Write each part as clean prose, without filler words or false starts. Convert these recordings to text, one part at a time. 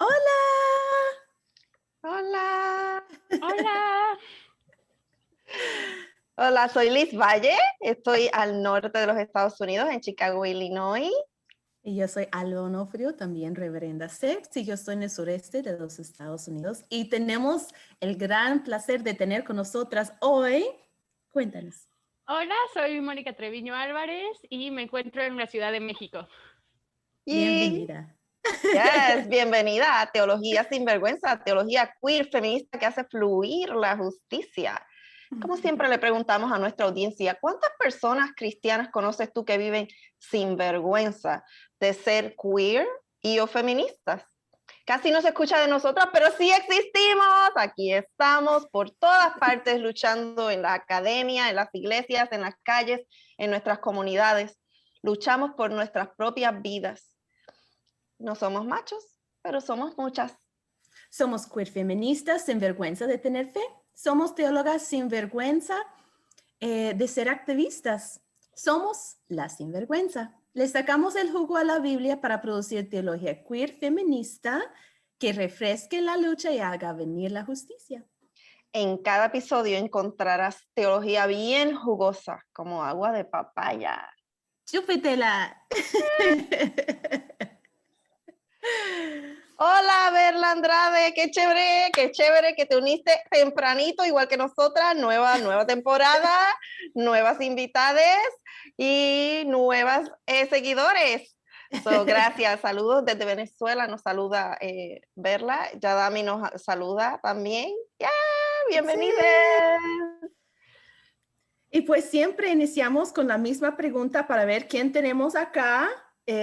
Hola. Hola. Hola. Hola, soy Liz Valle. Estoy al norte de los Estados Unidos, en Chicago, Illinois. Y yo soy Alba Onofrio, también reverenda Sex, y yo estoy en el sureste de los Estados Unidos. Y tenemos el gran placer de tener con nosotras hoy. Cuéntanos. Hola, soy Mónica Treviño Álvarez y me encuentro en la Ciudad de México. Bienvenida. Yes, bienvenida a Teología Sin Vergüenza, teología queer feminista que hace fluir la justicia. Como siempre le preguntamos a nuestra audiencia, ¿cuántas personas cristianas conoces tú que viven sin vergüenza de ser queer y o feministas? Casi no se escucha de nosotras, pero sí existimos. Aquí estamos por todas partes luchando en la academia, en las iglesias, en las calles, en nuestras comunidades. Luchamos por nuestras propias vidas. No somos machos, pero somos muchas. Somos queer feministas sin vergüenza de tener fe. Somos teólogas sin vergüenza de ser activistas. Somos la sinvergüenza. Le sacamos el jugo a la Biblia para producir teología queer feminista que refresque la lucha y haga venir la justicia. En cada episodio encontrarás teología bien jugosa, como agua de papaya. ¡Chúpetela! Hola, Berla Andrade, qué chévere que te uniste tempranito, igual que nosotras. Nueva temporada, nuevas invitades y nuevas seguidores. Gracias, saludos desde Venezuela, nos saluda Berla. Yadami nos saluda también. ¡Yeah! ¡Bienvenidos! Sí. Y pues siempre iniciamos con la misma pregunta para ver quién tenemos acá.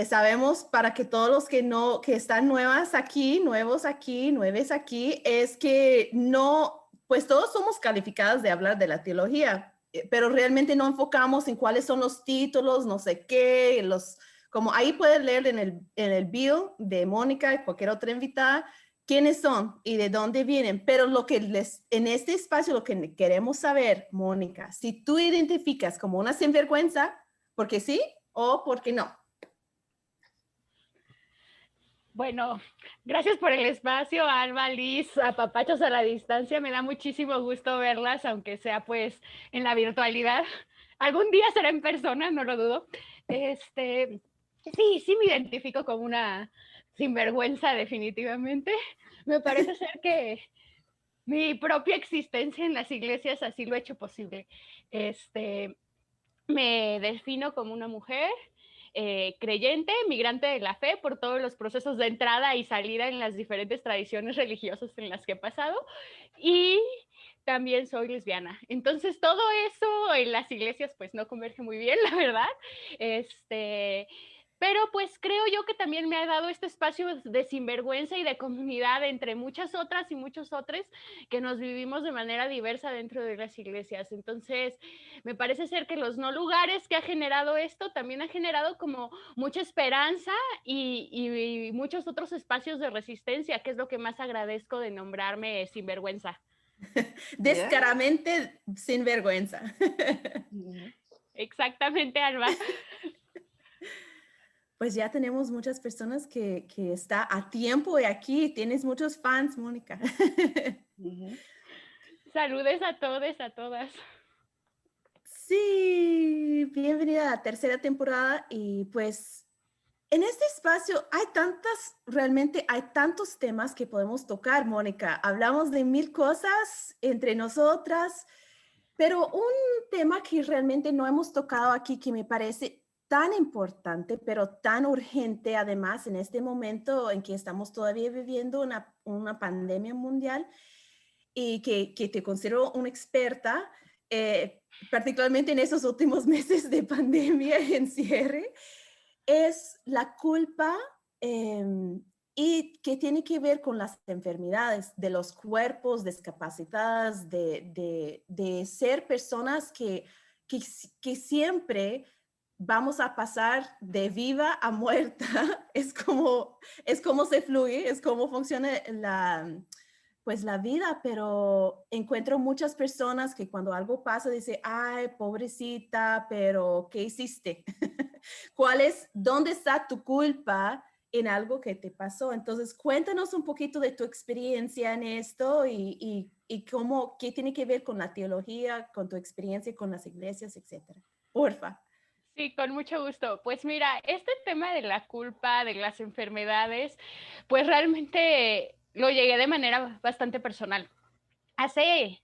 Sabemos para que todos los que están nuevos aquí, es que no, pues todos somos calificadas de hablar de la teología, pero realmente no enfocamos en cuáles son los títulos, no sé qué, como ahí pueden leer en el bio de Mónica y cualquier otra invitada, quiénes son y de dónde vienen, pero en este espacio lo que queremos saber, Mónica, si tú identificas como una sinvergüenza, porque sí o porque no. Bueno, gracias por el espacio, Alba, Liz, a papachos a la distancia. Me da muchísimo gusto verlas, aunque sea pues en la virtualidad. Algún día será en persona, no lo dudo. Sí me identifico como una sinvergüenza definitivamente. Me parece ser que mi propia existencia en las iglesias así lo ha hecho posible. Me defino como una mujer creyente, migrante de la fe, por todos los procesos de entrada y salida en las diferentes tradiciones religiosas en las que he pasado. Y también soy lesbiana. Entonces, todo eso en las iglesias, pues no converge muy bien, la verdad. Pero pues creo yo que también me ha dado este espacio de sinvergüenza y de comunidad entre muchas otras y muchos otros que nos vivimos de manera diversa dentro de las iglesias. Entonces, me parece ser que los no lugares que ha generado esto también ha generado como mucha esperanza y muchos otros espacios de resistencia, que es lo que más agradezco de nombrarme sinvergüenza. Descaradamente sin vergüenza. Exactamente, Alba. Pues ya tenemos muchas personas que está a tiempo y aquí tienes muchos fans, Mónica. Saludes a todos, a todas. Sí, bienvenida a la tercera temporada y pues en este espacio realmente hay tantos temas que podemos tocar, Mónica. Hablamos de mil cosas entre nosotras, pero un tema que realmente no hemos tocado aquí que me parece tan importante, pero tan urgente además en este momento en que estamos todavía viviendo una pandemia mundial y que te considero una experta, particularmente en esos últimos meses de pandemia y encierre, es la culpa y que tiene que ver con las enfermedades de los cuerpos discapacitadas, de ser personas que siempre vamos a pasar de viva a muerta. Es como se fluye, es como funciona pues la vida, pero encuentro muchas personas que cuando algo pasa dice, ay, pobrecita, pero ¿qué hiciste? ¿Dónde está tu culpa en algo que te pasó. Entonces, cuéntanos un poquito de tu experiencia en esto y cómo, qué tiene que ver con la teología, con tu experiencia con las iglesias, etcétera. Porfa. Sí, con mucho gusto. Pues mira, este tema de la culpa, de las enfermedades, pues realmente lo llegué de manera bastante personal. Hace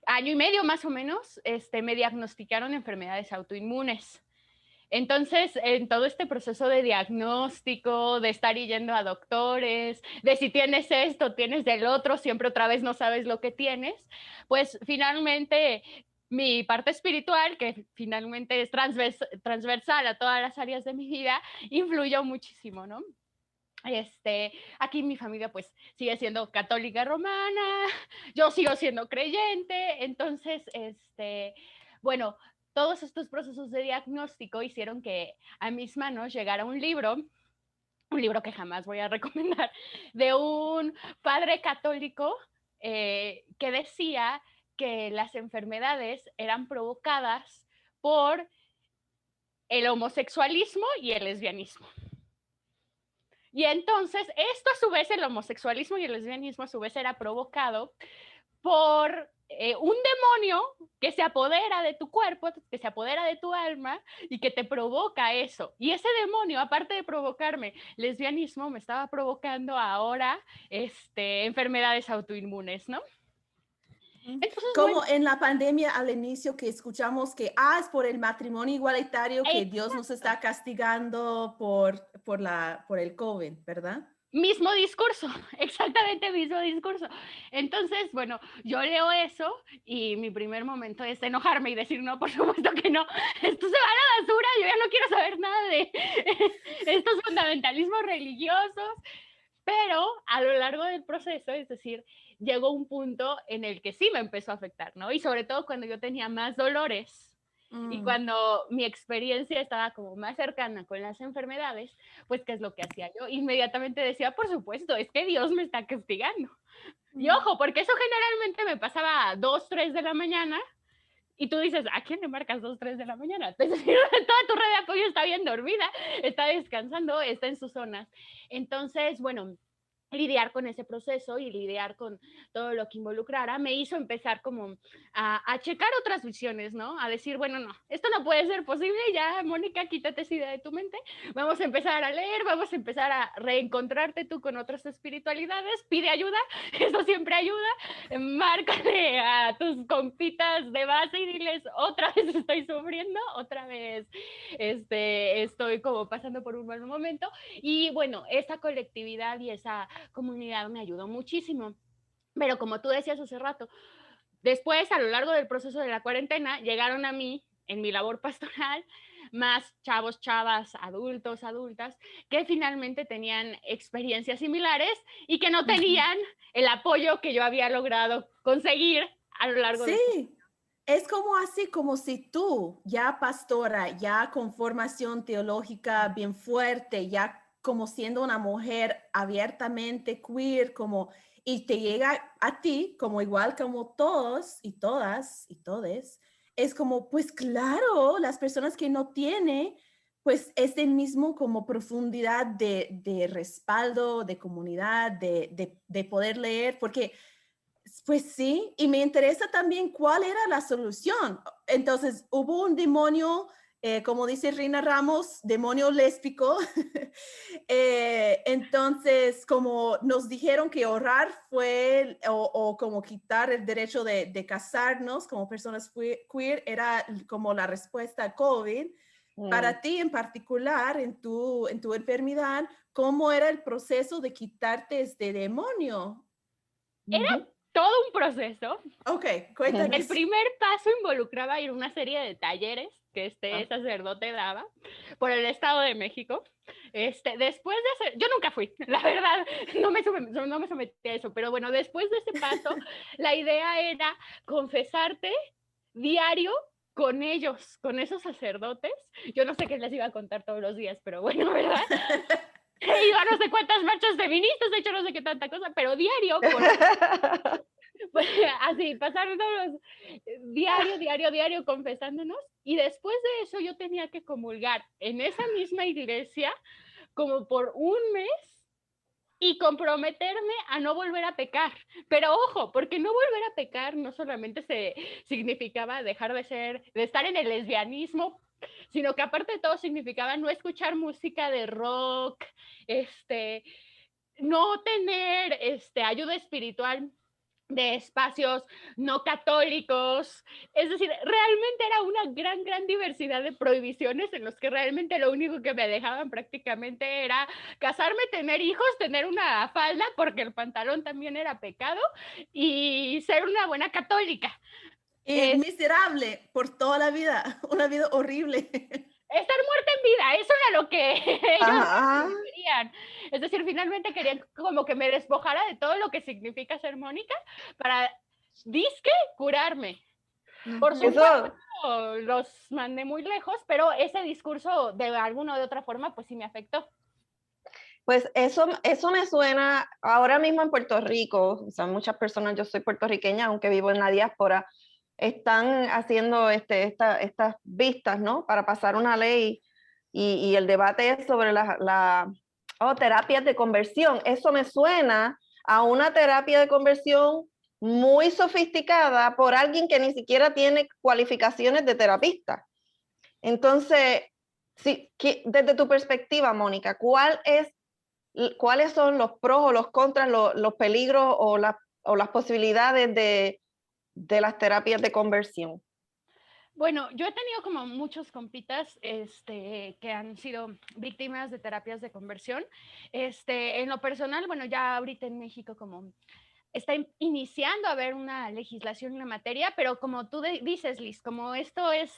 año y medio más o menos, me diagnosticaron enfermedades autoinmunes. Entonces, en todo este proceso de diagnóstico, de estar yendo a doctores, de si tienes esto, tienes del otro, siempre otra vez no sabes lo que tienes, pues finalmente mi parte espiritual, que finalmente es transversal a todas las áreas de mi vida, influyó muchísimo, ¿no? Aquí mi familia pues sigue siendo católica romana, yo sigo siendo creyente, entonces, bueno, todos estos procesos de diagnóstico hicieron que a mis manos llegara un libro que jamás voy a recomendar, de un padre católico que decía que las enfermedades eran provocadas por el homosexualismo y el lesbianismo. Y entonces, esto a su vez, el homosexualismo y el lesbianismo a su vez era provocado por un demonio que se apodera de tu cuerpo, que se apodera de tu alma y que te provoca eso. Y ese demonio, aparte de provocarme lesbianismo, me estaba provocando ahora enfermedades autoinmunes, ¿no? Entonces, como bueno, en la pandemia al inicio que escuchamos que es por el matrimonio igualitario que Dios nos está castigando por el COVID, ¿verdad? Mismo discurso, exactamente mismo discurso. Entonces, bueno, yo leo eso y mi primer momento es enojarme y decir, no, por supuesto que no, esto se va a la basura, yo ya no quiero saber nada de estos fundamentalismos religiosos, pero a lo largo del proceso, es decir, llegó un punto en el que sí me empezó a afectar, ¿no? Y sobre todo cuando yo tenía más dolores y cuando mi experiencia estaba como más cercana con las enfermedades, pues ¿qué es lo que hacía yo? Inmediatamente decía, por supuesto, es que Dios me está castigando. Y ojo, porque eso generalmente me pasaba a 2, 3 de la mañana y tú dices, ¿a quién le marcas 2, 3 de la mañana? Entonces, toda tu red de apoyo está bien dormida, está descansando, está en sus zonas. Entonces, bueno, lidiar con ese proceso y lidiar con todo lo que involucrara, me hizo empezar como a checar otras visiones, ¿no? A decir, bueno, no, esto no puede ser posible, ya, Mónica, quítate esa idea de tu mente, vamos a empezar a leer, vamos a empezar a reencontrarte tú con otras espiritualidades, pide ayuda, eso siempre ayuda, márcale a tus compitas de base y diles, otra vez estoy sufriendo, otra vez estoy como pasando por un mal momento, y bueno, esa colectividad y esa comunidad me ayudó muchísimo. Pero como tú decías hace rato, después, a lo largo del proceso de la cuarentena, llegaron a mí, en mi labor pastoral, más chavos, chavas, adultos, adultas, que finalmente tenían experiencias similares y que no tenían el apoyo que yo había logrado conseguir a lo largo de... Sí, es como así, como si tú, ya pastora, ya con formación teológica bien fuerte, ya como siendo una mujer abiertamente queer, como, y te llega a ti, como igual como todos y todas y todes, es como, pues claro, las personas que no tienen, pues es el mismo como profundidad de respaldo, de comunidad, de poder leer, porque pues sí, y me interesa también cuál era la solución. Entonces, hubo un demonio, como dice Rina Ramos, demonio lésbico. Entonces, como nos dijeron que orar fue, o como quitar el derecho de casarnos como personas queer, era como la respuesta a COVID. Para ti en particular, en tu enfermedad, ¿cómo era el proceso de quitarte este demonio? Era todo un proceso. Ok, cuéntanos. El primer paso involucraba ir a una serie de talleres que este sacerdote daba por el Estado de México. Después de hacer, yo nunca fui, la verdad, no me sometí a eso, pero bueno, después de ese paso, la idea era confesarte diario con ellos, con esos sacerdotes. Yo no sé qué les iba a contar todos los días, pero bueno, ¿verdad? He ido a no sé cuántas marchas feministas, he hecho no sé qué tanta cosa, pero diario, pues, así, pasarnos diario confesándonos, y después de eso yo tenía que comulgar en esa misma iglesia como por un mes y comprometerme a no volver a pecar. Pero ojo, porque no volver a pecar no solamente significaba dejar de estar en el lesbianismo, sino que aparte de todo significaba no escuchar música de rock, no tener ayuda espiritual de espacios no católicos. Es decir, realmente era una gran diversidad de prohibiciones en los que realmente lo único que me dejaban prácticamente era casarme, tener hijos, tener una falda, porque el pantalón también era pecado, y ser una buena católica. Y miserable por toda la vida, una vida horrible. Estar muerta en vida, eso era lo que ellos querían. Es decir, finalmente querían como que me despojara de todo lo que significa ser Mónica para, disque, curarme. Por supuesto, los mandé muy lejos, pero ese discurso de alguna o de otra forma, pues sí me afectó. Pues eso me suena ahora mismo en Puerto Rico, o sea, muchas personas, yo soy puertorriqueña, aunque vivo en la diáspora, están haciendo estas vistas, ¿no? Para pasar una ley y el debate es sobre terapias de conversión. Eso me suena a una terapia de conversión muy sofisticada por alguien que ni siquiera tiene cualificaciones de terapista. Entonces, sí, desde tu perspectiva, Mónica, ¿cuáles son los pros o los contras, los peligros o las posibilidades de las terapias de conversión? Bueno, yo he tenido como muchos compitas que han sido víctimas de terapias de conversión. En lo personal, bueno, ya ahorita en México como está iniciando a haber una legislación en la materia, pero como tú dices, Liz, como esto es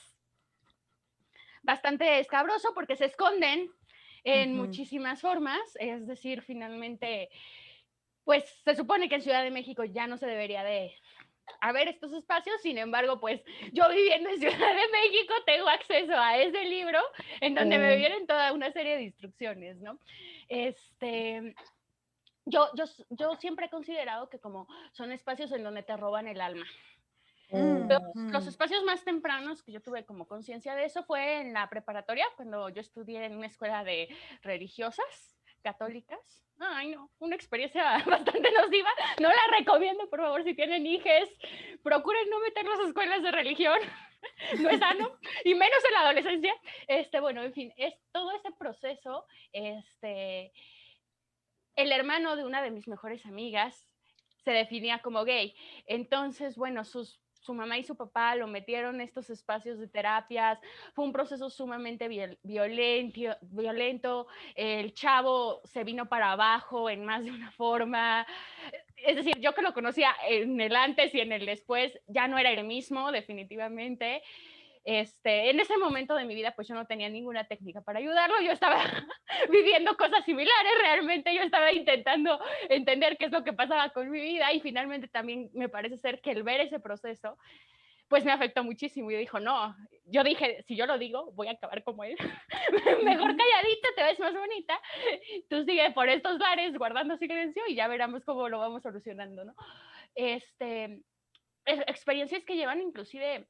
bastante escabroso porque se esconden en muchísimas formas, es decir, finalmente, pues se supone que en Ciudad de México ya no se debería de haber estos espacios, sin embargo, pues yo viviendo en Ciudad de México tengo acceso a ese libro en donde me vienen toda una serie de instrucciones, ¿no? Yo siempre he considerado que como son espacios en donde te roban el alma. Los espacios más tempranos que yo tuve como conciencia de eso fue en la preparatoria, cuando yo estudié en una escuela de religiosas católicas. Ay, no, una experiencia bastante nociva. No la recomiendo, por favor, si tienen hijes, procuren no meterlos a escuelas de religión. No es sano, y menos en la adolescencia. Bueno, en fin, es todo ese proceso. El hermano de una de mis mejores amigas se definía como gay. Entonces, bueno, su mamá y su papá lo metieron en estos espacios de terapias. Fue un proceso sumamente violento. El chavo se vino para abajo en más de una forma. Es decir, yo que lo conocía en el antes y en el después, ya no era el mismo, definitivamente. En ese momento de mi vida, pues yo no tenía ninguna técnica para ayudarlo. Yo estaba viviendo cosas similares. Realmente yo estaba intentando entender qué es lo que pasaba con mi vida, y finalmente también me parece ser que el ver ese proceso pues me afectó muchísimo. Y dijo, no, yo dije, si yo lo digo, voy a acabar como él. Mejor calladita, te ves más bonita. Tú sigue por estos bares guardando silencio y ya veremos cómo lo vamos solucionando, ¿no? Experiencias que llevan inclusive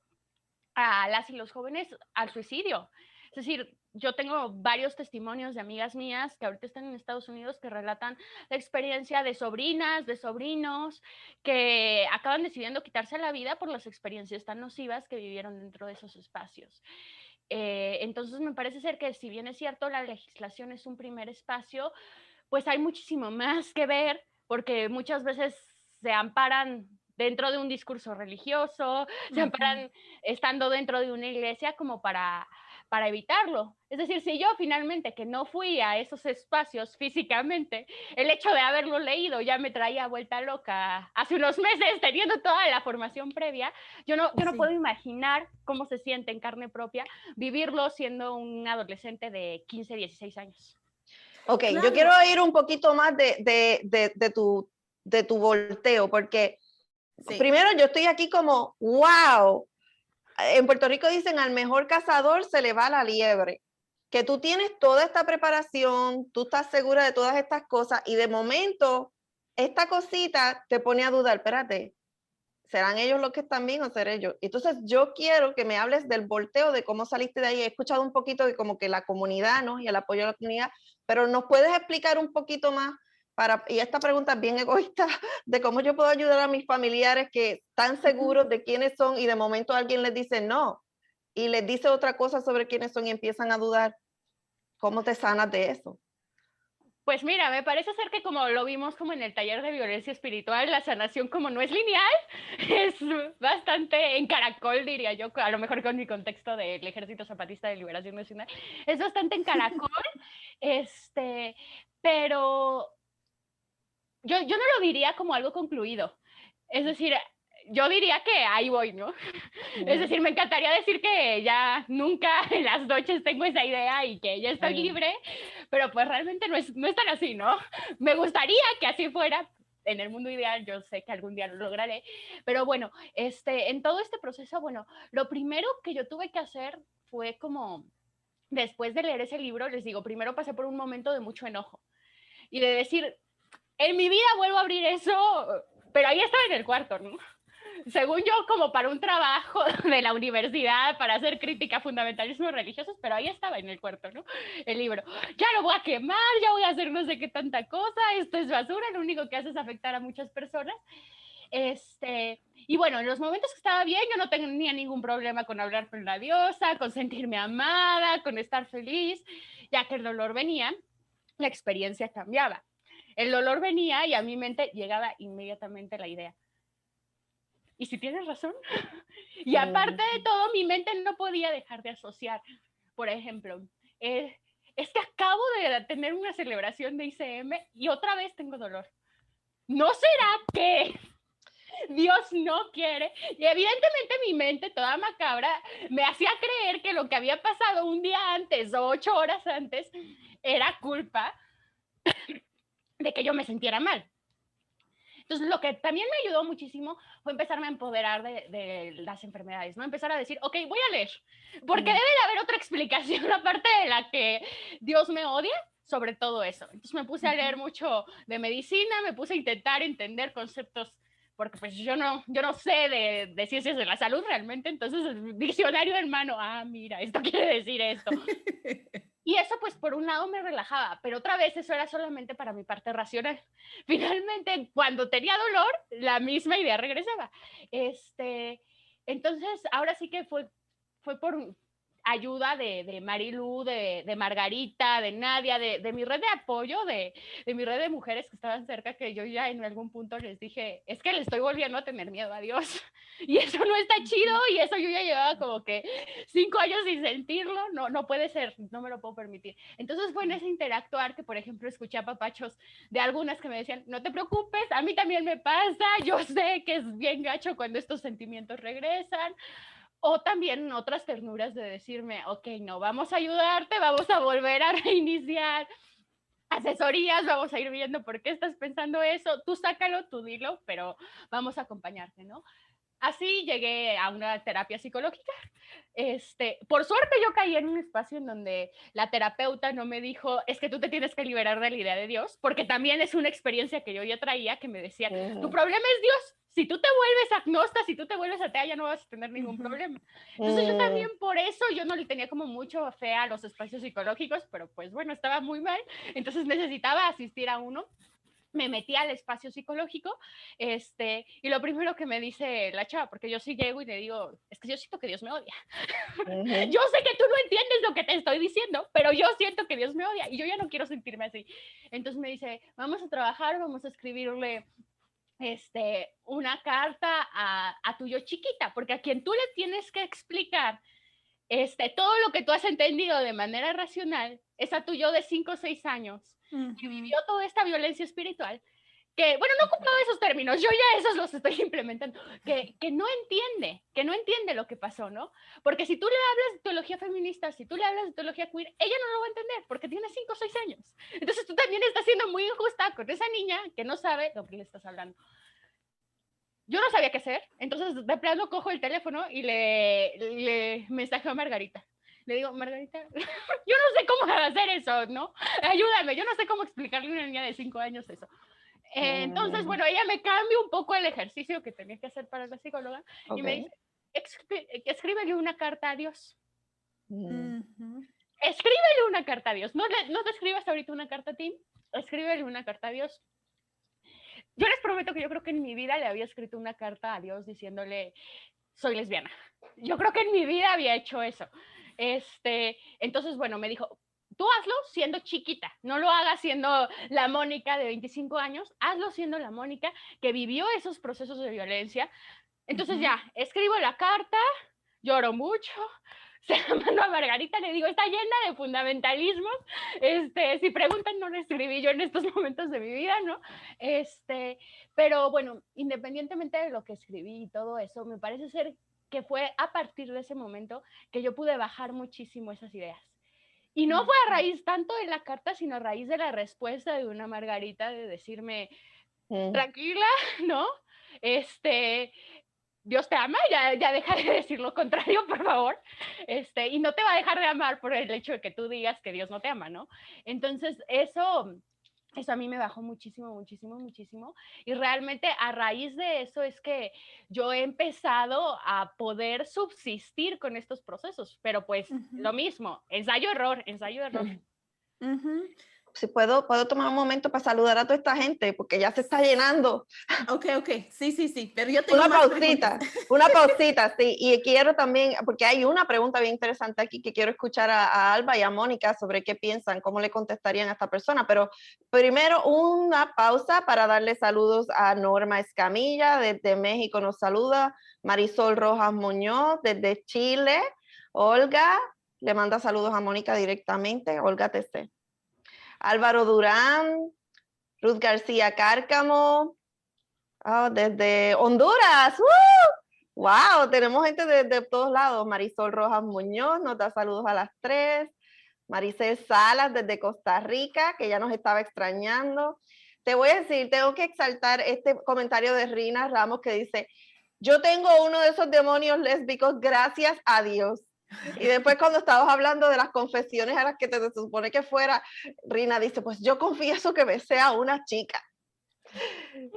a las y los jóvenes al suicidio. Es decir, yo tengo varios testimonios de amigas mías que ahorita están en Estados Unidos que relatan la experiencia de sobrinas, de sobrinos, que acaban decidiendo quitarse la vida por las experiencias tan nocivas que vivieron dentro de esos espacios. Entonces me parece ser que, si bien es cierto, la legislación es un primer espacio, pues hay muchísimo más que ver, porque muchas veces se amparan dentro de un discurso religioso, se amparan estando dentro de una iglesia como para evitarlo. Es decir, si yo finalmente, que no fui a esos espacios físicamente, el hecho de haberlo leído ya me traía vuelta loca hace unos meses, teniendo toda la formación previa, yo no puedo imaginar cómo se siente en carne propia vivirlo siendo un adolescente de 15, 16 años. Ok, claro. Yo quiero ir un poquito más de tu volteo, porque primero yo estoy aquí como, wow, en Puerto Rico dicen al mejor cazador se le va la liebre, que tú tienes toda esta preparación, tú estás segura de todas estas cosas y de momento esta cosita te pone a dudar, espérate, ¿serán ellos los que están bien o seré yo? Entonces yo quiero que me hables del volteo, de cómo saliste de ahí. He escuchado un poquito de como que la comunidad, ¿no? Y el apoyo a la comunidad, pero ¿nos puedes explicar un poquito más? Y esta pregunta es bien egoísta, de cómo yo puedo ayudar a mis familiares que están seguros de quiénes son y de momento alguien les dice no y les dice otra cosa sobre quiénes son y empiezan a dudar. ¿Cómo te sanas de eso? Pues mira, me parece ser que como lo vimos como en el taller de violencia espiritual, la sanación como no es lineal, es bastante en caracol, diría yo, a lo mejor con mi contexto del Ejército Zapatista de Liberación Nacional, es bastante en caracol, pero yo no lo diría como algo concluido. Es decir, yo diría que ahí voy, ¿no? Es decir, me encantaría decir que ya nunca en las noches tengo esa idea y que ya estoy libre, pero pues realmente no es tan así, ¿no? Me gustaría que así fuera. En el mundo ideal, yo sé que algún día lo lograré, pero bueno, en todo este proceso, bueno, lo primero que yo tuve que hacer fue como, después de leer ese libro, les digo, primero pasé por un momento de mucho enojo y de decir, en mi vida vuelvo a abrir eso, pero ahí estaba en el cuarto, ¿no? Según yo, como para un trabajo de la universidad, para hacer crítica a fundamentalismos religiosos, pero ahí estaba en el cuarto, ¿no? El libro. Ya lo voy a quemar, ya voy a hacer no sé qué tanta cosa, esto es basura, lo único que hace es afectar a muchas personas. Y bueno, en los momentos que estaba bien, yo no tenía ningún problema con hablar con la diosa, con sentirme amada, con estar feliz, ya que el dolor venía, la experiencia cambiaba. El dolor venía y a mi mente llegaba inmediatamente la idea. ¿Y si tienes razón? Y aparte de todo, mi mente no podía dejar de asociar. Por ejemplo, es que acabo de tener una celebración de ICM y otra vez tengo dolor. ¿No será que Dios no quiere? Y evidentemente mi mente, toda macabra, me hacía creer que lo que había pasado un día antes o 8 horas antes era culpa de que yo me sintiera mal. Entonces, lo que también me ayudó muchísimo fue empezarme a empoderar de las enfermedades, ¿no? Empezar a decir, ok, voy a leer, porque debe de haber otra explicación aparte de la que Dios me odia sobre todo eso. Entonces me puse a leer mucho de medicina, me puse a intentar entender conceptos, porque pues yo no sé de ciencias de la salud realmente, entonces el diccionario en mano, mira, esto quiere decir esto. Y eso, pues, por un lado me relajaba, pero otra vez eso era solamente para mi parte racional. Finalmente, cuando tenía dolor, la misma idea regresaba. Entonces, ahora sí que fue por ayuda de Marilu, de Margarita, de Nadia, de mi red de apoyo, de mi red de mujeres que estaban cerca, que yo ya en algún punto les dije, es que le estoy volviendo a tener miedo a Dios. Y eso no está chido, y eso yo ya llevaba como que 5 años sin sentirlo, no puede ser, no me lo puedo permitir. Entonces fue en ese interactuar que, por ejemplo, escuché a papachos de algunas que me decían, no te preocupes, a mí también me pasa, yo sé que es bien gacho cuando estos sentimientos regresan. O también otras ternuras de decirme, ok, no, vamos a ayudarte, vamos a volver a reiniciar asesorías, vamos a ir viendo por qué estás pensando eso, tú sácalo, tú dilo, pero vamos a acompañarte, ¿no? Así llegué a una terapia psicológica. Por suerte yo caí en un espacio en donde la terapeuta no me dijo, es que tú te tienes que liberar de la idea de Dios, porque también es una experiencia que yo ya traía, que me decía, tu problema es Dios, si tú te vuelves agnóstica, si tú te vuelves atea, ya no vas a tener ningún problema. Entonces yo también por eso, yo no le tenía como mucho fe a los espacios psicológicos, pero pues bueno, estaba muy mal, entonces necesitaba asistir a uno. Me metí al espacio psicológico, y lo primero que me dice la chava, porque yo sí llego y le digo, es que yo siento que Dios me odia. Yo sé que tú no entiendes lo que te estoy diciendo, pero yo siento que Dios me odia y yo ya no quiero sentirme así. Entonces me dice, vamos a trabajar, vamos a escribirle una carta a tu yo chiquita, porque a quien tú le tienes que explicar todo lo que tú has entendido de manera racional es a tu yo de 5 o 6 años, que vivió toda esta violencia espiritual, que, bueno, no ocupo esos términos, yo ya esos los estoy implementando, que no entiende lo que pasó, ¿no? Porque si tú le hablas de teología feminista, si tú le hablas de teología queer, ella no lo va a entender, porque tiene 5 o 6 años. Entonces tú también estás siendo muy injusta con esa niña que no sabe lo que le estás hablando. Yo no sabía qué hacer, entonces de plano cojo el teléfono y le mensajeo a Margarita. Le digo, Margarita, yo no sé cómo hacer eso, ¿no? Ayúdame, yo no sé cómo explicarle a una niña de 5 años eso. Entonces, bueno, ella me cambia un poco el ejercicio que tenía que hacer para la psicóloga y me dice, escríbele una carta a Dios. Escríbele una carta a Dios. No te escribas ahorita una carta a ti, escríbele una carta a Dios. Yo les prometo que yo creo que en mi vida le había escrito una carta a Dios diciéndole, soy lesbiana. Yo creo que en mi vida había hecho eso. Entonces, bueno, me dijo, tú hazlo siendo chiquita, no lo hagas siendo la Mónica de 25 años, hazlo siendo la Mónica que vivió esos procesos de violencia. Entonces ya, escribo la carta, lloro mucho, se la mando a Margarita, le digo, está llena de fundamentalismos, si preguntan, no la escribí yo en estos momentos de mi vida, ¿no? Pero bueno, independientemente de lo que escribí y todo eso, me parece ser que fue a partir de ese momento que yo pude bajar muchísimo esas ideas. Y no fue a raíz tanto de la carta, sino a raíz de la respuesta de una Margarita de decirme, tranquila, ¿no? Dios te ama, ya deja de decir lo contrario, por favor, y no te va a dejar de amar por el hecho de que tú digas que Dios no te ama, ¿no? Entonces, eso a mí me bajó muchísimo, muchísimo, muchísimo, y realmente a raíz de eso es que yo he empezado a poder subsistir con estos procesos, pero pues lo mismo, ensayo-error. Si puedo tomar un momento para saludar a toda esta gente, porque ya se está llenando. Ok, sí, pero yo tengo una pausita, sí, y quiero también, porque hay una pregunta bien interesante aquí que quiero escuchar a Alba y a Mónica sobre qué piensan, cómo le contestarían a esta persona, pero primero una pausa para darle saludos a Norma Escamilla, desde México nos saluda, Marisol Rojas Muñoz, desde Chile, Olga, le manda saludos a Mónica directamente, Olga TC. Álvaro Durán, Ruth García Cárcamo, desde Honduras. ¡Wow! Tenemos gente de todos lados. Marisol Rojas Muñoz nos da saludos a las 3. Maricel Salas desde Costa Rica, que ya nos estaba extrañando. Te voy a decir, tengo que exaltar este comentario de Rina Ramos que dice, yo tengo uno de esos demonios lésbicos, gracias a Dios. Y después cuando estabas hablando de las confesiones a las que te supone que fuera, Rina dice, pues yo confieso que besé a una chica.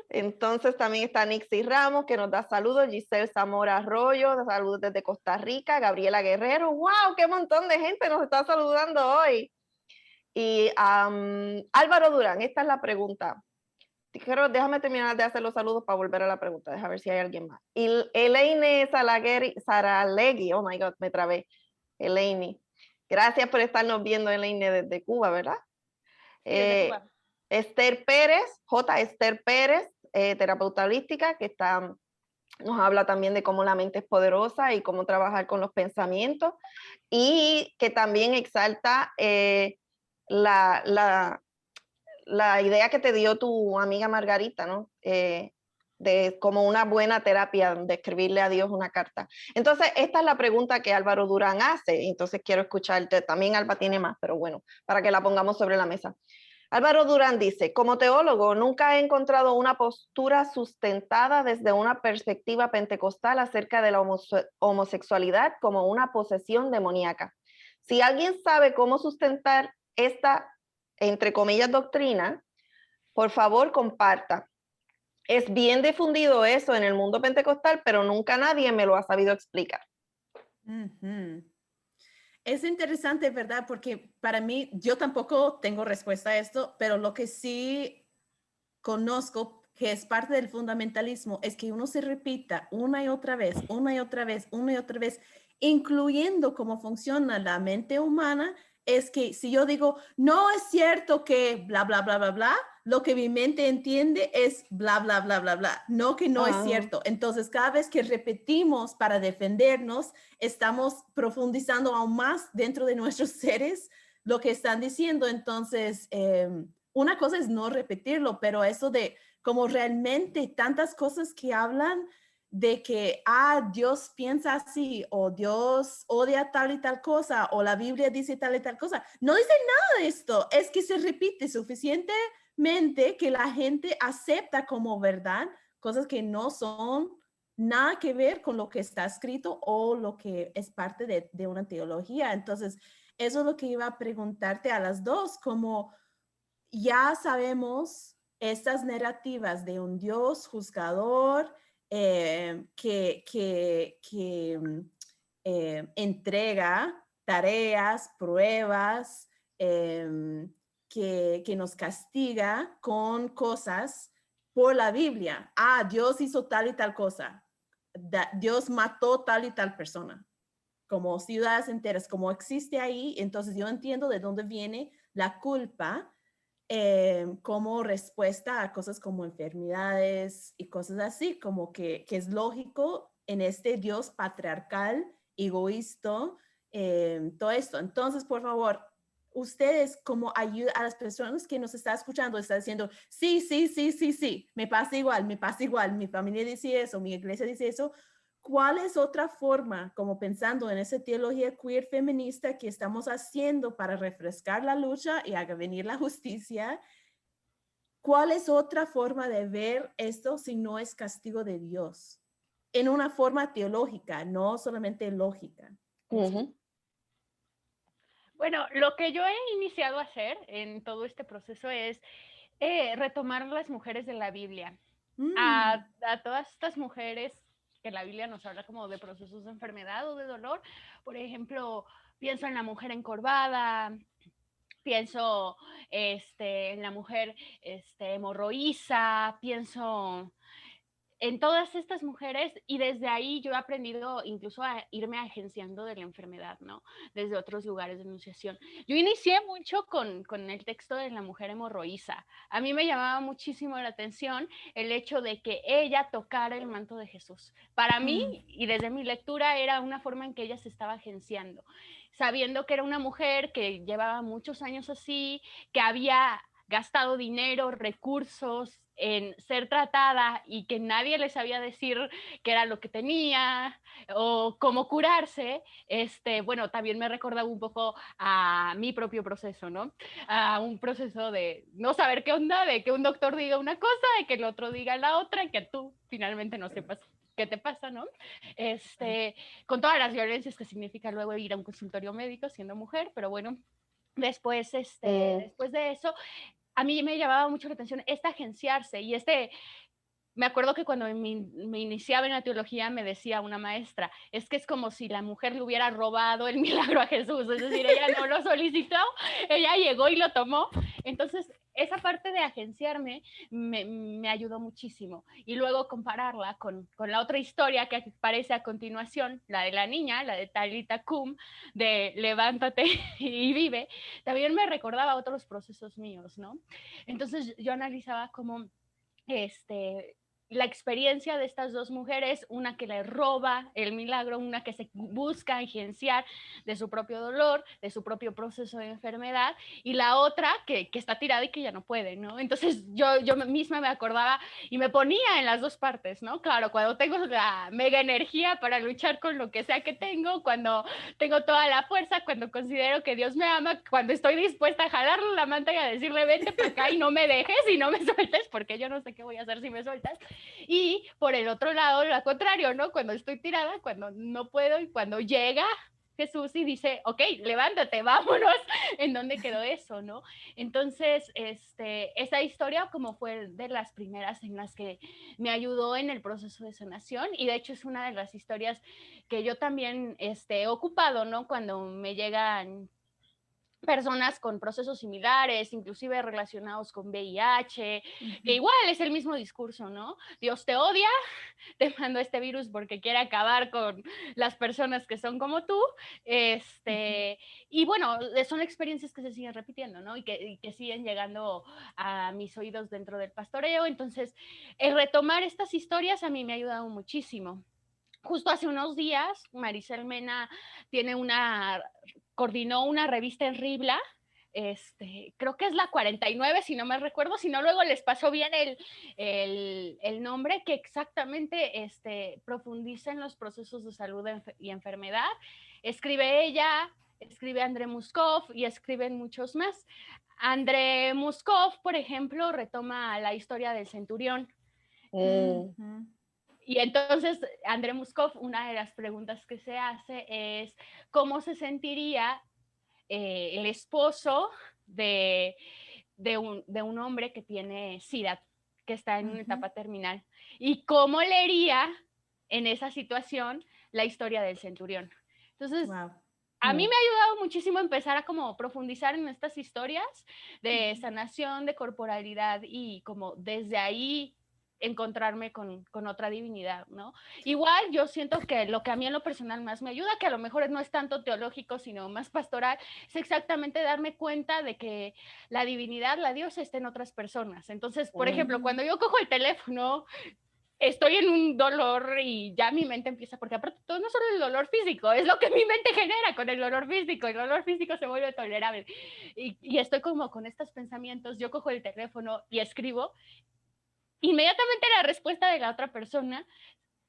Entonces también está Nixie Ramos que nos da saludos, Giselle Zamora Arroyo, saludos desde Costa Rica, Gabriela Guerrero, wow, qué montón de gente nos está saludando hoy. Y Álvaro Durán, esta es la pregunta. Déjame terminar de hacer los saludos para volver a la pregunta, déjame ver si hay alguien más. Y Elaine Saralegui, oh my God, me trabé. Elaine, gracias por estarnos viendo, Elaine, desde Cuba, ¿verdad? Sí, desde Cuba. Esther Pérez, Esther Pérez, terapeuta holística, que nos habla también de cómo la mente es poderosa y cómo trabajar con los pensamientos, y que también exalta la idea que te dio tu amiga Margarita, ¿no? De como una buena terapia de escribirle a Dios una carta. Entonces, esta es la pregunta que Álvaro Durán hace, entonces quiero escucharte, también Alba tiene más, pero bueno, para que la pongamos sobre la mesa. Álvaro Durán dice, como teólogo, nunca he encontrado una postura sustentada desde una perspectiva pentecostal acerca de la homosexualidad como una posesión demoníaca. Si alguien sabe cómo sustentar esta, entre comillas, doctrina, por favor, comparta. Es bien difundido eso en el mundo pentecostal, pero nunca nadie me lo ha sabido explicar. Es interesante, ¿verdad? Porque para mí, yo tampoco tengo respuesta a esto, pero lo que sí conozco que es parte del fundamentalismo es que uno se repita una y otra vez, incluyendo cómo funciona la mente humana. Es que si yo digo, no es cierto que bla, bla, bla, bla, bla, lo que mi mente entiende es bla, bla, bla, bla, bla, no que no es cierto. Entonces, cada vez que repetimos para defendernos, estamos profundizando aún más dentro de nuestros seres lo que están diciendo. Entonces, una cosa es no repetirlo, pero eso de como realmente tantas cosas que hablan de que, Dios piensa así, o Dios odia tal y tal cosa, o la Biblia dice tal y tal cosa. No dice nada de esto, es que se repite suficientemente que la gente acepta como verdad cosas que no son nada que ver con lo que está escrito o lo que es parte de una teología. Entonces, eso es lo que iba a preguntarte a las dos, como ya sabemos estas narrativas de un Dios juzgador que entrega tareas, pruebas, que nos castiga con cosas por la Biblia. Ah, Dios hizo tal y tal cosa. Dios mató tal y tal persona. Como ciudades enteras, como existe ahí, entonces yo entiendo de dónde viene la culpa como respuesta a cosas como enfermedades y cosas así, como que es lógico en este Dios patriarcal, egoísta, todo esto. Entonces, por favor, ustedes como ayuda a las personas que nos están escuchando, están diciendo, sí, sí, sí, sí, sí, me pasa igual, mi familia dice eso, mi iglesia dice eso. ¿Cuál es otra forma, como pensando en esa teología queer feminista que estamos haciendo para refrescar la lucha y haga venir la justicia? ¿Cuál es otra forma de ver esto si no es castigo de Dios? En una forma teológica, no solamente lógica. Bueno, lo que yo he iniciado a hacer en todo este proceso es retomar las mujeres de la Biblia. A todas estas mujeres que la Biblia nos habla como de procesos de enfermedad o de dolor. Por ejemplo, pienso en la mujer encorvada, pienso en la mujer hemorroísa, pienso en todas estas mujeres y desde ahí yo he aprendido incluso a irme agenciando de la enfermedad, ¿no? Desde otros lugares de enunciación. Yo inicié mucho con el texto de la mujer hemorroísa. A mí me llamaba muchísimo la atención el hecho de que ella tocara el manto de Jesús. Para mí, y desde mi lectura, era una forma en que ella se estaba agenciando, sabiendo que era una mujer que llevaba muchos años así, que había gastado dinero, recursos en ser tratada y que nadie le sabía decir qué era lo que tenía o cómo curarse, bueno, también me recordaba un poco a mi propio proceso, ¿no? A un proceso de no saber qué onda, de que un doctor diga una cosa, de que el otro diga la otra y que tú finalmente no sepas qué te pasa, ¿no? Con todas las violencias que significa luego ir a un consultorio médico siendo mujer, pero bueno, después, después de eso, a mí me llamaba mucho la atención agenciarse y me acuerdo que cuando me iniciaba en la teología me decía una maestra, es que es como si la mujer le hubiera robado el milagro a Jesús, es decir, ella no lo solicitó, ella llegó y lo tomó. Entonces, esa parte de agenciarme me ayudó muchísimo. Y luego compararla con la otra historia que aparece a continuación, la de la niña, la de Talita Kum, de levántate y vive, también me recordaba otros procesos míos, ¿no? Entonces, yo analizaba como la experiencia de estas dos mujeres, una que le roba el milagro, una que se busca agenciar de su propio dolor, de su propio proceso de enfermedad, y la otra que está tirada y que ya no puede, ¿no? Entonces yo misma me acordaba y me ponía en las dos partes, ¿no? Claro, cuando tengo la mega energía para luchar con lo que sea que tengo, cuando tengo toda la fuerza, cuando considero que Dios me ama, cuando estoy dispuesta a jalarle la manta y a decirle, vente para acá y no me dejes y no me sueltes, porque yo no sé qué voy a hacer si me sueltas. Y por el otro lado, lo contrario, ¿no? Cuando estoy tirada, cuando no puedo y cuando llega Jesús y dice, ok, levántate, vámonos, ¿en dónde quedó eso, no? Entonces, esa historia como fue de las primeras en las que me ayudó en el proceso de sanación y de hecho es una de las historias que yo también he ocupado, ¿no? Cuando me llegan personas con procesos similares, inclusive relacionados con VIH, que igual es el mismo discurso, ¿no? Dios te odia, te mandó este virus porque quiere acabar con las personas que son como tú, y bueno, son experiencias que se siguen repitiendo, ¿no? Y que siguen llegando a mis oídos dentro del pastoreo, entonces el retomar estas historias a mí me ha ayudado muchísimo. Justo hace unos días, Maricel Mena coordinó una revista en Ribla, creo que es la 49, si no me recuerdo, si no luego les pasó bien el nombre, que exactamente profundiza en los procesos de salud y enfermedad. Escribe ella, escribe André Muskov y escriben muchos más. André Muskov, por ejemplo, retoma la historia del centurión. Y entonces, André Muskov, una de las preguntas que se hace es cómo se sentiría el esposo de de un hombre que tiene SIDA, que está en una etapa terminal. ¿Y cómo leería en esa situación la historia del centurión? Entonces, a mí me ha ayudado muchísimo empezar a como profundizar en estas historias de sanación, de corporalidad y como desde ahí encontrarme con otra divinidad, ¿no? Igual yo siento que lo que a mí en lo personal más me ayuda, que a lo mejor no es tanto teológico, sino más pastoral, es exactamente darme cuenta de que la divinidad, la diosa, está en otras personas. Entonces, por ejemplo, cuando yo cojo el teléfono, estoy en un dolor y ya mi mente empieza, porque aparte todo no solo el dolor físico, es lo que mi mente genera con el dolor físico se vuelve tolerable. Y estoy como con estos pensamientos, yo cojo el teléfono y escribo, inmediatamente la respuesta de la otra persona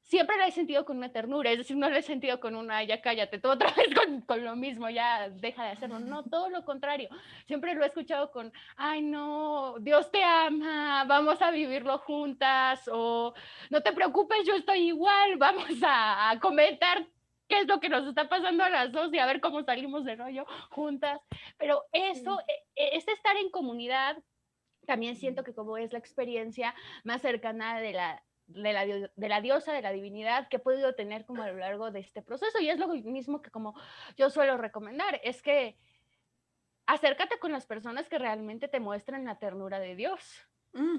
siempre la he sentido con una ternura, es decir, no la he sentido con una, ya cállate, tú otra vez con lo mismo, ya deja de hacerlo. No, todo lo contrario. Siempre lo he escuchado con, ay, no, Dios te ama, vamos a vivirlo juntas, o no te preocupes, yo estoy igual, vamos a comentar qué es lo que nos está pasando a las dos y a ver cómo salimos del rollo juntas. Pero eso, este estar en comunidad, también siento que como es la experiencia más cercana de la diosa, de la divinidad que he podido tener como a lo largo de este proceso, y es lo mismo que como yo suelo recomendar, es que acércate con las personas que realmente te muestran la ternura de Dios.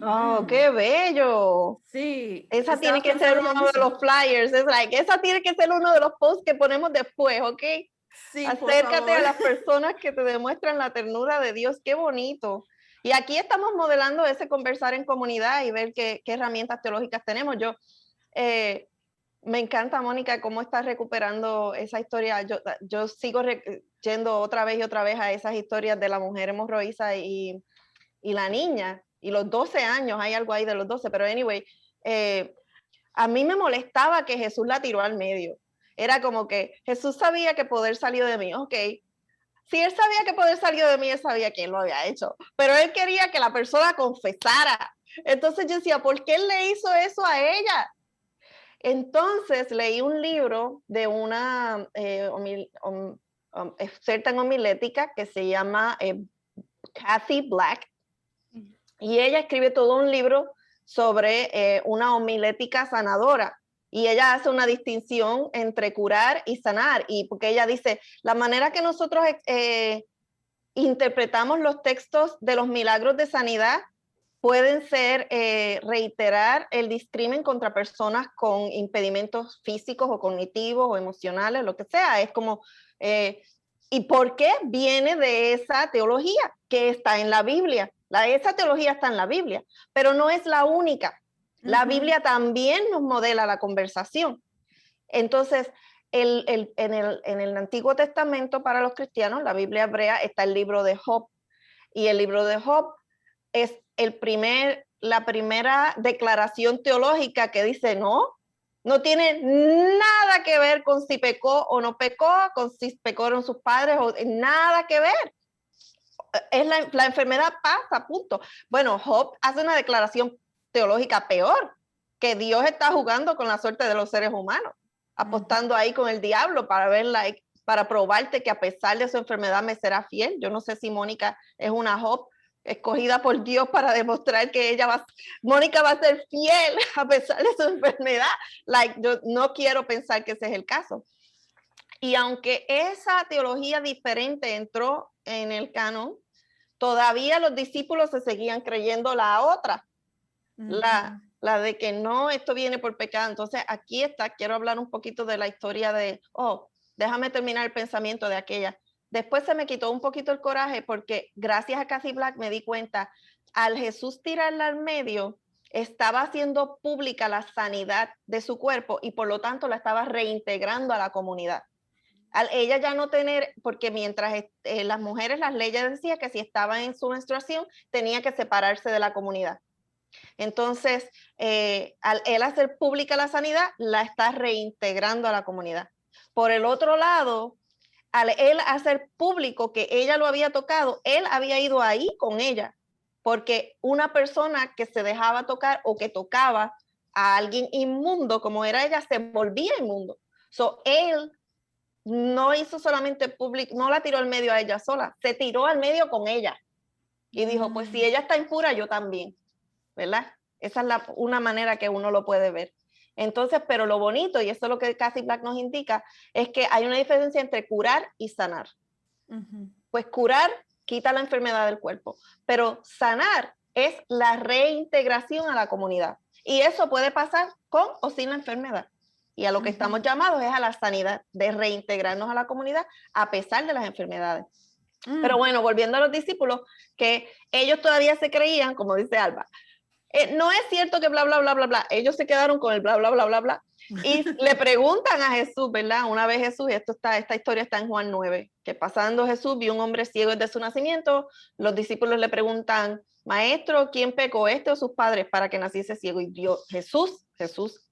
¡Oh, qué bello! Sí. Esa tiene que ser uno de los flyers, esa tiene que ser uno de los posts que ponemos después, ¿ok? Sí, acércate a las personas que te demuestran la ternura de Dios, qué bonito. Y aquí estamos modelando ese conversar en comunidad y ver qué herramientas teológicas tenemos. Me encanta, Mónica, cómo estás recuperando esa historia. Yo sigo yendo otra vez y otra vez a esas historias de la mujer hemorroísa y la niña, y los 12 años, hay algo ahí de los 12, pero anyway, a mí me molestaba que Jesús la tiró al medio. Era como que Jesús sabía que poder salió de mí, ok. Si él sabía que poder salió de mí, él sabía que él lo había hecho, pero él quería que la persona confesara. Entonces yo decía, ¿por qué él le hizo eso a ella? Entonces leí un libro de una experta en homilética que se llama Kathy Black, y ella escribe todo un libro sobre una homilética sanadora. Y ella hace una distinción entre curar y sanar, y porque ella dice, la manera que nosotros interpretamos los textos de los milagros de sanidad pueden ser reiterar el discrimen contra personas con impedimentos físicos o cognitivos o emocionales, lo que sea. Es como, ¿y por qué? Viene de esa teología que está en la Biblia. Esa teología está en la Biblia, pero no es la única. La Biblia también nos modela la conversación. Entonces, en el Antiguo Testamento para los cristianos, la Biblia hebrea, está el libro de Job. Y el libro de Job es la primera declaración teológica que dice, no tiene nada que ver con si pecó o no pecó, con si pecaron sus padres, o nada que ver. Es la enfermedad pasa, punto. Bueno, Job hace una declaración teológica peor, que Dios está jugando con la suerte de los seres humanos, apostando ahí con el diablo para para probarte que a pesar de su enfermedad me será fiel. Yo no sé si Mónica es una Job escogida por Dios para demostrar que Mónica va a ser fiel a pesar de su enfermedad. Yo no quiero pensar que ese es el caso. Y aunque esa teología diferente entró en el canon, todavía los discípulos se seguían creyendo la otra, la de que no, esto viene por pecado. Entonces aquí quiero hablar un poquito de la historia déjame terminar el pensamiento de aquella. Después se me quitó un poquito el coraje porque gracias a Kathy Black me di cuenta, al Jesús tirarla al medio, estaba haciendo pública la sanidad de su cuerpo y por lo tanto la estaba reintegrando a la comunidad. Al ella ya no tener, porque mientras las mujeres, las leyes decían que si estaban en su menstruación, tenía que separarse de la comunidad. Entonces, al él hacer pública la sanidad, la está reintegrando a la comunidad. Por el otro lado, al él hacer público que ella lo había tocado, él había ido ahí con ella, porque una persona que se dejaba tocar o que tocaba a alguien inmundo, como era ella, se volvía inmundo. Él no hizo solamente público, no la tiró al medio a ella sola, se tiró al medio con ella. Y dijo, pues si ella está impura, yo también, ¿verdad? Esa es una manera que uno lo puede ver. Entonces, pero lo bonito, y eso es lo que Kathy Black nos indica, es que hay una diferencia entre curar y sanar. Pues curar quita la enfermedad del cuerpo, pero sanar es la reintegración a la comunidad. Y eso puede pasar con o sin la enfermedad. Y a lo que estamos llamados es a la sanidad, de reintegrarnos a la comunidad a pesar de las enfermedades. Pero bueno, volviendo a los discípulos, que ellos todavía se creían, como dice Alba, no es cierto que bla, bla, bla, bla, bla. Ellos se quedaron con el bla, bla, bla, bla, bla. Y le preguntan a Jesús, ¿verdad? Una vez Jesús, y esta historia está en Juan 9, que pasando Jesús vio un hombre ciego desde su nacimiento. Los discípulos le preguntan, maestro, ¿quién pecó, este o sus padres para que naciese ciego? Y Jesús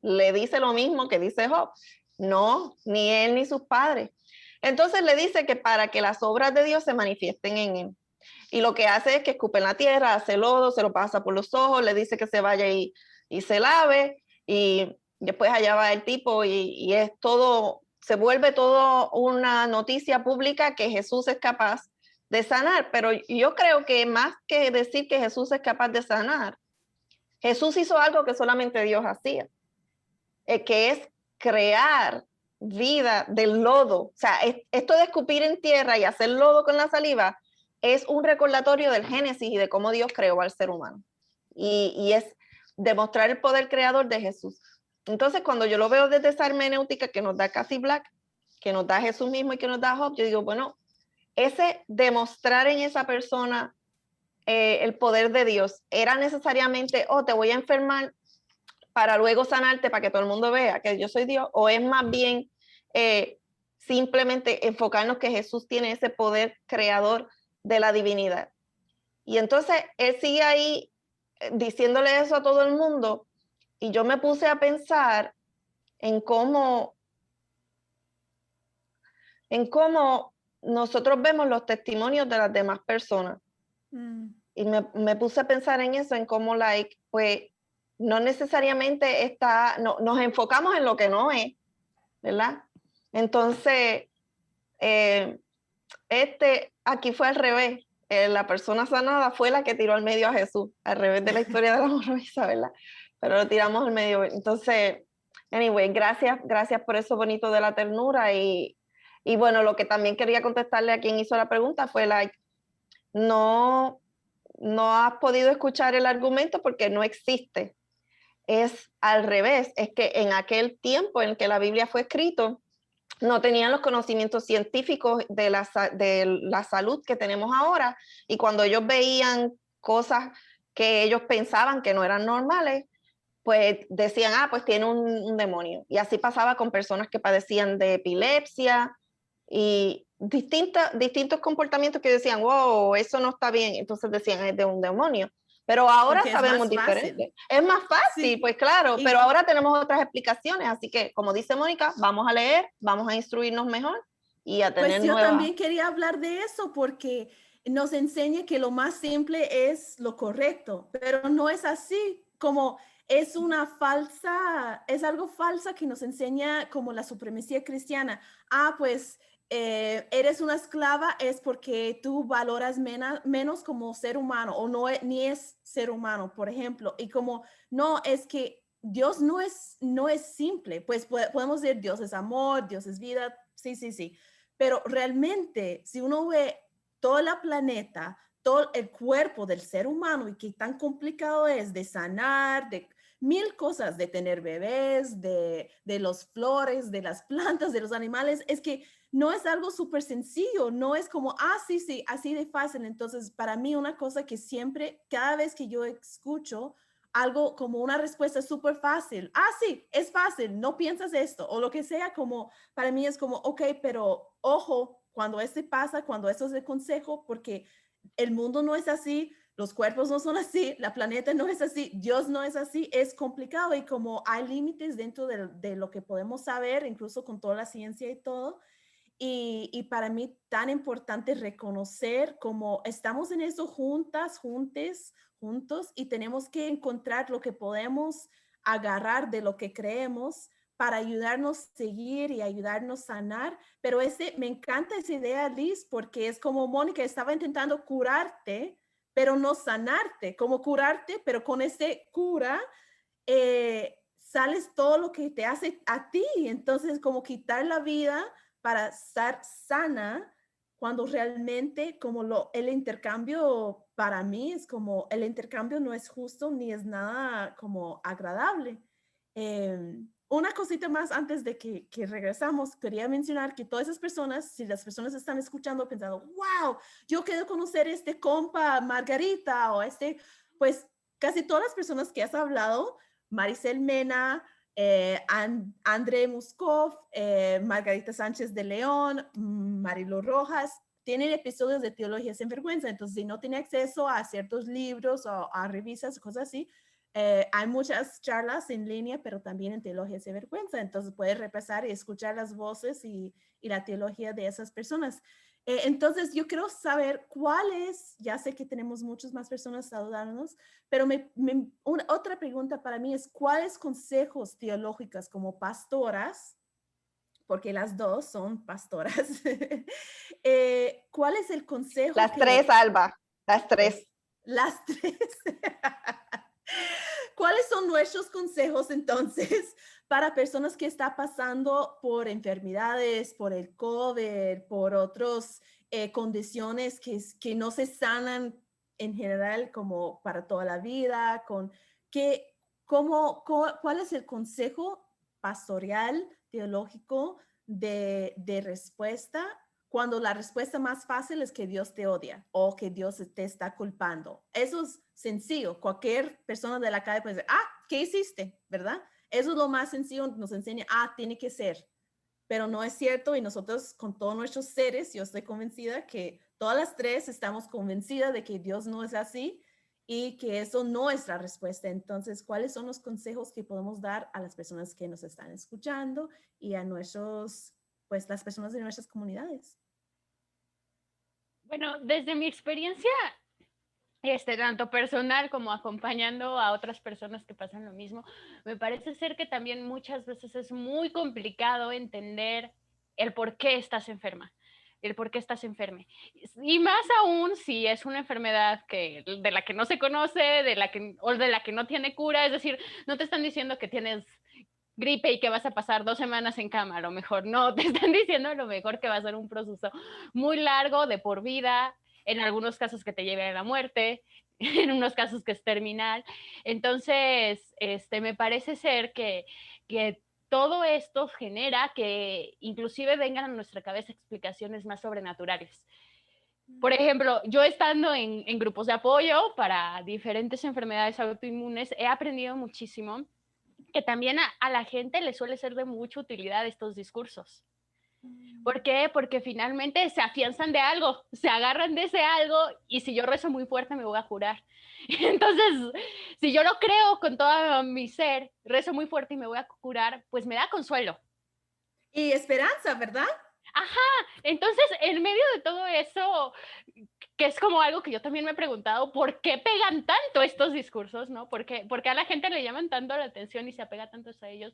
le dice lo mismo que dice Job. No, ni él ni sus padres. Entonces le dice que para que las obras de Dios se manifiesten en él. Y lo que hace es que escupe en la tierra, hace lodo, se lo pasa por los ojos, le dice que se vaya y se lave, y después allá va el tipo y es todo, se vuelve todo una noticia pública que Jesús es capaz de sanar. Pero yo creo que más que decir que Jesús es capaz de sanar, Jesús hizo algo que solamente Dios hacía, que es crear vida del lodo. O sea, esto de escupir en tierra y hacer lodo con la saliva es un recordatorio del Génesis y de cómo Dios creó al ser humano. Y es demostrar el poder creador de Jesús. Entonces, cuando yo lo veo desde esa hermenéutica que nos da Kathy Black, que nos da Jesús mismo y que nos da Job, yo digo, bueno, ese demostrar en esa persona el poder de Dios, ¿era necesariamente, te voy a enfermar para luego sanarte, para que todo el mundo vea que yo soy Dios? ¿O es más bien simplemente enfocarnos que Jesús tiene ese poder creador de la divinidad? Y entonces él sigue ahí diciéndole eso a todo el mundo, y yo me puse a pensar en cómo nosotros vemos los testimonios de las demás personas. Y me puse a pensar en eso, en cómo pues no necesariamente nos enfocamos en lo que no es, ¿verdad? Entonces, aquí fue al revés. La persona sanada fue la que tiró al medio a Jesús, al revés de la historia de la morbosa, ¿verdad? Pero lo tiramos al medio. Entonces, anyway, gracias por eso bonito de la ternura. Y bueno, lo que también quería contestarle a quien hizo la pregunta fue, no has podido escuchar el argumento porque no existe. Es al revés, es que en aquel tiempo en que la Biblia fue escrito, no tenían los conocimientos científicos de la salud que tenemos ahora, y cuando ellos veían cosas que ellos pensaban que no eran normales, pues decían, pues tiene un demonio. Y así pasaba con personas que padecían de epilepsia y distintos comportamientos que decían, wow, eso no está bien. Entonces decían, es de un demonio. Pero ahora porque sabemos diferente. Es más fácil, sí. Pues claro, pero ahora tenemos otras explicaciones. Así que, como dice Mónica, vamos a leer, vamos a instruirnos mejor y a tener pues yo también quería hablar de eso porque nos enseña que lo más simple es lo correcto, pero no es así. Como es algo falsa que nos enseña como la supremacía cristiana. Pues eres una esclava es porque tú valoras menos como ser humano, o no ni es ser humano, por ejemplo. Y como no, es que Dios no es simple. Pues podemos decir Dios es amor, Dios es vida, sí. Pero realmente, si uno ve todo el planeta, todo el cuerpo del ser humano, y qué tan complicado es de sanar, de mil cosas, de tener bebés, de los flores, de las plantas, de los animales, es que no es algo súper sencillo, no es como, sí, así de fácil. Entonces, para mí, una cosa que siempre, cada vez que yo escucho algo como una respuesta súper fácil, sí, es fácil, no piensas esto, o lo que sea, como para mí es como, ok, pero ojo, cuando pasa, cuando eso es el consejo, porque el mundo no es así, los cuerpos no son así, la planeta no es así, Dios no es así, es complicado, y como hay límites dentro de lo que podemos saber, incluso con toda la ciencia y todo. Y para mí tan importante reconocer como estamos en eso juntos, y tenemos que encontrar lo que podemos agarrar de lo que creemos para ayudarnos a seguir y ayudarnos a sanar. Pero me encanta esa idea, Liz, porque es como Mónica estaba intentando curarte, pero no sanarte, como curarte, pero con ese cura sales todo lo que te hace a ti. Entonces, como quitar la vida para estar sana, cuando realmente como el intercambio para mí es como el intercambio no es justo ni es nada como agradable. Una cosita más antes de que regresamos, quería mencionar que todas esas personas, si las personas están escuchando pensando, wow, yo quiero conocer este compa Margarita o pues casi todas las personas que has hablado, Maricel Mena, André Muskov, Margarita Sánchez de León, Marilo Rojas, tienen episodios de Teología sin Vergüenza. Entonces, si no tiene acceso a ciertos libros o a revistas, cosas así, hay muchas charlas en línea, pero también en Teología sin Vergüenza. Entonces, puedes repasar y escuchar las voces y la teología de esas personas. Entonces, yo quiero saber ya sé que tenemos muchas más personas saludándonos, pero otra pregunta para mí es, ¿cuáles consejos teológicos como pastoras, porque las dos son pastoras, cuál es el consejo? Las tres, Alba, las tres. Las tres. ¿Cuáles son nuestros consejos entonces para personas que están pasando por enfermedades, por el COVID, por otras condiciones que no se sanan en general como para toda la vida? ¿Cuál es el consejo pastoral, teológico de respuesta cuando la respuesta más fácil es que Dios te odia o que Dios te está culpando? Eso es sencillo. Cualquier persona de la calle puede decir, ¿qué hiciste? ¿Verdad? Eso es lo más sencillo, nos enseña, tiene que ser. Pero no es cierto, y nosotros con todos nuestros seres, yo estoy convencida que todas las tres estamos convencidas de que Dios no es así y que eso no es la respuesta. Entonces, ¿cuáles son los consejos que podemos dar a las personas que nos están escuchando y a las personas de nuestras comunidades? Bueno, desde mi experiencia, tanto personal como acompañando a otras personas que pasan lo mismo, me parece ser que también muchas veces es muy complicado entender el por qué estás enferma, el por qué estás enferme. Y más aún si es una enfermedad de la que no se conoce, o de la que no tiene cura, es decir, no te están diciendo que tienes gripe y que vas a pasar 2 semanas en cama, a lo mejor no, te están diciendo a lo mejor que va a ser un proceso muy largo, de por vida, en algunos casos que te lleve a la muerte, en unos casos que es terminal. Entonces, me parece ser que todo esto genera que inclusive vengan a nuestra cabeza explicaciones más sobrenaturales. Por ejemplo, yo estando en grupos de apoyo para diferentes enfermedades autoinmunes, he aprendido muchísimo que también a la gente le suele ser de mucha utilidad estos discursos. ¿Por qué? Porque finalmente se afianzan de algo, se agarran de ese algo, y si yo rezo muy fuerte me voy a curar. Entonces, si yo lo creo con todo mi ser, rezo muy fuerte y me voy a curar, pues me da consuelo. Y esperanza, ¿verdad? Ajá, entonces en medio de todo eso, que es como algo que yo también me he preguntado, ¿por qué pegan tanto estos discursos, no? ¿Por qué a la gente le llaman tanto la atención y se apega tanto a ellos?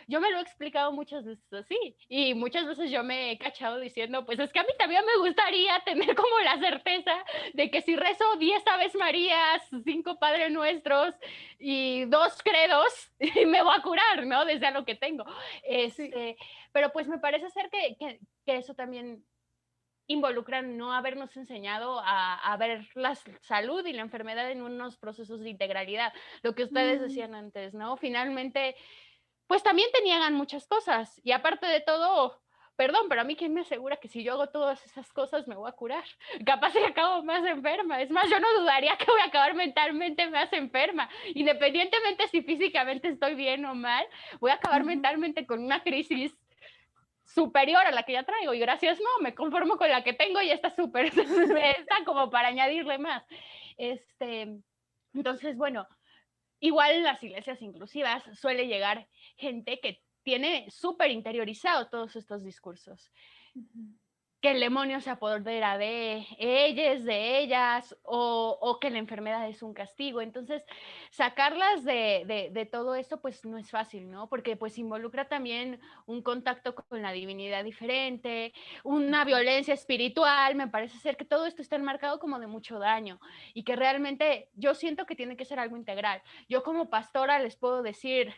Yo me lo he explicado muchas veces así, y muchas veces yo me he cachado diciendo, pues es que a mí también me gustaría tener como la certeza de que si rezo 10 Aves Marías, 5 Padres Nuestros y 2 credos, me voy a curar, ¿no? Desde a lo que tengo. Sí. Pero pues me parece ser que eso también involucra no habernos enseñado a ver la salud y la enfermedad en unos procesos de integralidad. Lo que ustedes decían antes, ¿no? Finalmente, pues también te niegan muchas cosas. Y aparte de todo, perdón, pero a mí quién me asegura que si yo hago todas esas cosas me voy a curar. Capaz que acabo más enferma. Es más, yo no dudaría que voy a acabar mentalmente más enferma. Independientemente si físicamente estoy bien o mal, voy a acabar mentalmente con una crisis superior a la que ya traigo, y gracias, no, me conformo con la que tengo y está súper, está como para añadirle más. Entonces, bueno, igual en las iglesias inclusivas suele llegar gente que tiene súper interiorizado todos estos discursos. que el demonio se apodera de ellas, de ellas, o que la enfermedad es un castigo. Entonces, sacarlas de todo esto, pues no es fácil, ¿no? Porque pues involucra también un contacto con la divinidad diferente, una violencia espiritual. Me parece ser que todo esto está enmarcado como de mucho daño y que realmente yo siento que tiene que ser algo integral. Yo como pastora les puedo decir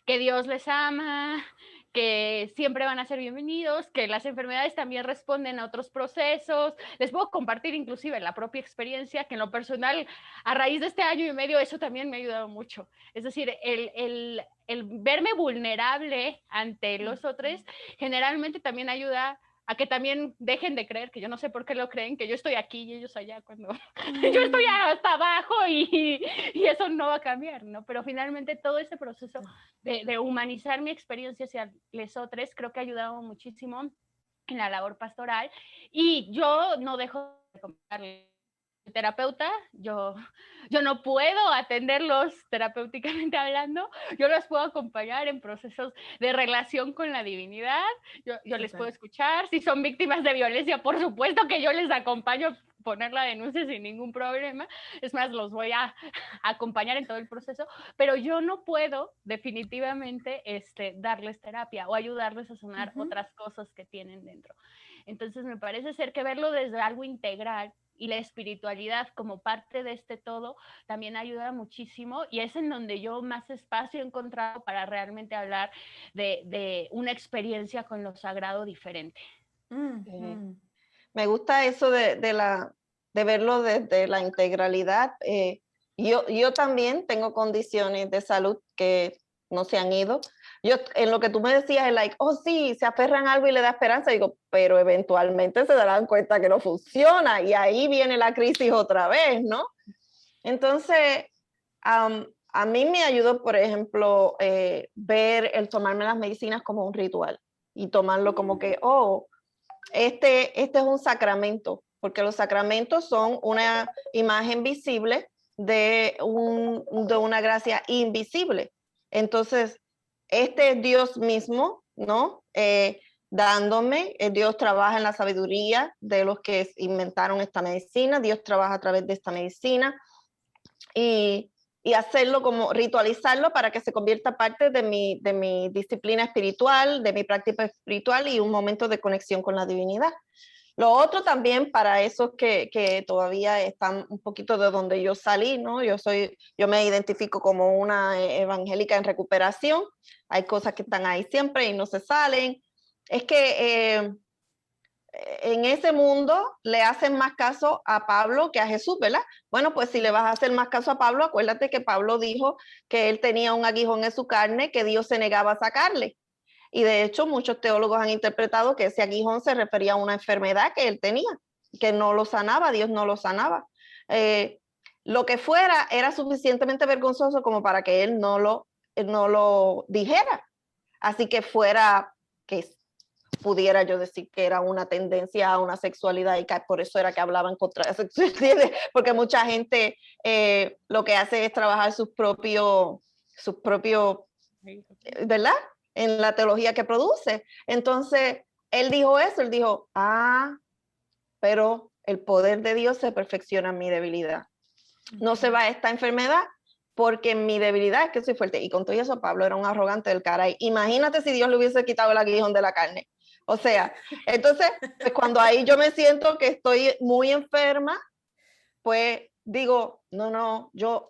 que Dios les ama, que siempre van a ser bienvenidos, que las enfermedades también responden a otros procesos. Les puedo compartir inclusive la propia experiencia, que en lo personal, a raíz de este año y medio, eso también me ha ayudado mucho. Es decir, el verme vulnerable ante los otros, generalmente también ayuda a que también dejen de creer, que yo no sé por qué lo creen, que yo estoy aquí y ellos allá, cuando yo estoy hasta abajo y eso no va a cambiar, ¿no? Pero finalmente todo ese proceso de humanizar mi experiencia hacia los otros, creo que ha ayudado muchísimo en la labor pastoral, y yo no dejo de comprarle terapeuta, yo no puedo atenderlos terapéuticamente hablando, yo los puedo acompañar en procesos de relación con la divinidad, yo les puedo escuchar, si son víctimas de violencia, por supuesto que yo les acompaño a poner la denuncia sin ningún problema, es más, los voy a acompañar en todo el proceso, pero yo no puedo definitivamente darles terapia o ayudarles a sanar otras cosas que tienen dentro. Entonces me parece ser que verlo desde algo integral y la espiritualidad como parte de este todo también ayuda muchísimo, y es en donde yo más espacio he encontrado para realmente hablar de una experiencia con lo sagrado diferente. Me gusta eso de verlo desde la integralidad. Yo también tengo condiciones de salud que no se han ido. Yo, en lo que tú me decías, es like, oh sí, se aferran a algo y le da esperanza. Digo, pero eventualmente se darán cuenta que no funciona y ahí viene la crisis otra vez, ¿no? Entonces, a mí me ayudó, por ejemplo, ver el tomarme las medicinas como un ritual y tomarlo como que, oh, este es un sacramento, porque los sacramentos son una imagen visible de una gracia invisible. Entonces, este es Dios mismo, ¿no? Dándome, Dios trabaja en la sabiduría de los que inventaron esta medicina, Dios trabaja a través de esta medicina, y hacerlo como ritualizarlo para que se convierta parte de mi disciplina espiritual, de mi práctica espiritual y un momento de conexión con la divinidad. Lo otro también para esos que todavía están un poquito de donde yo salí, ¿no? Yo me identifico como una evangélica en recuperación. Hay cosas que están ahí siempre y no se salen. Es que en ese mundo le hacen más caso a Pablo que a Jesús, ¿verdad? Bueno, pues si le vas a hacer más caso a Pablo, acuérdate que Pablo dijo que él tenía un aguijón en su carne que Dios se negaba a sacarle. Y de hecho, muchos teólogos han interpretado que ese aguijón se refería a una enfermedad que él tenía, que no lo sanaba, Dios no lo sanaba. Lo que fuera era suficientemente vergonzoso como para que él no lo dijera. Así que fuera que pudiera yo decir que era una tendencia a una sexualidad y que por eso era que hablaban contra la sexualidad, porque mucha gente lo que hace es trabajar sus propios, ¿verdad? En la teología que produce. Entonces, él dijo eso, él dijo, pero el poder de Dios se perfecciona en mi debilidad. No se va esta enfermedad porque en mi debilidad es que soy fuerte. Y con todo eso, Pablo era un arrogante del caray. Imagínate si Dios le hubiese quitado el aguijón de la carne. O sea, entonces, pues cuando ahí yo me siento que estoy muy enferma, pues digo, no, yo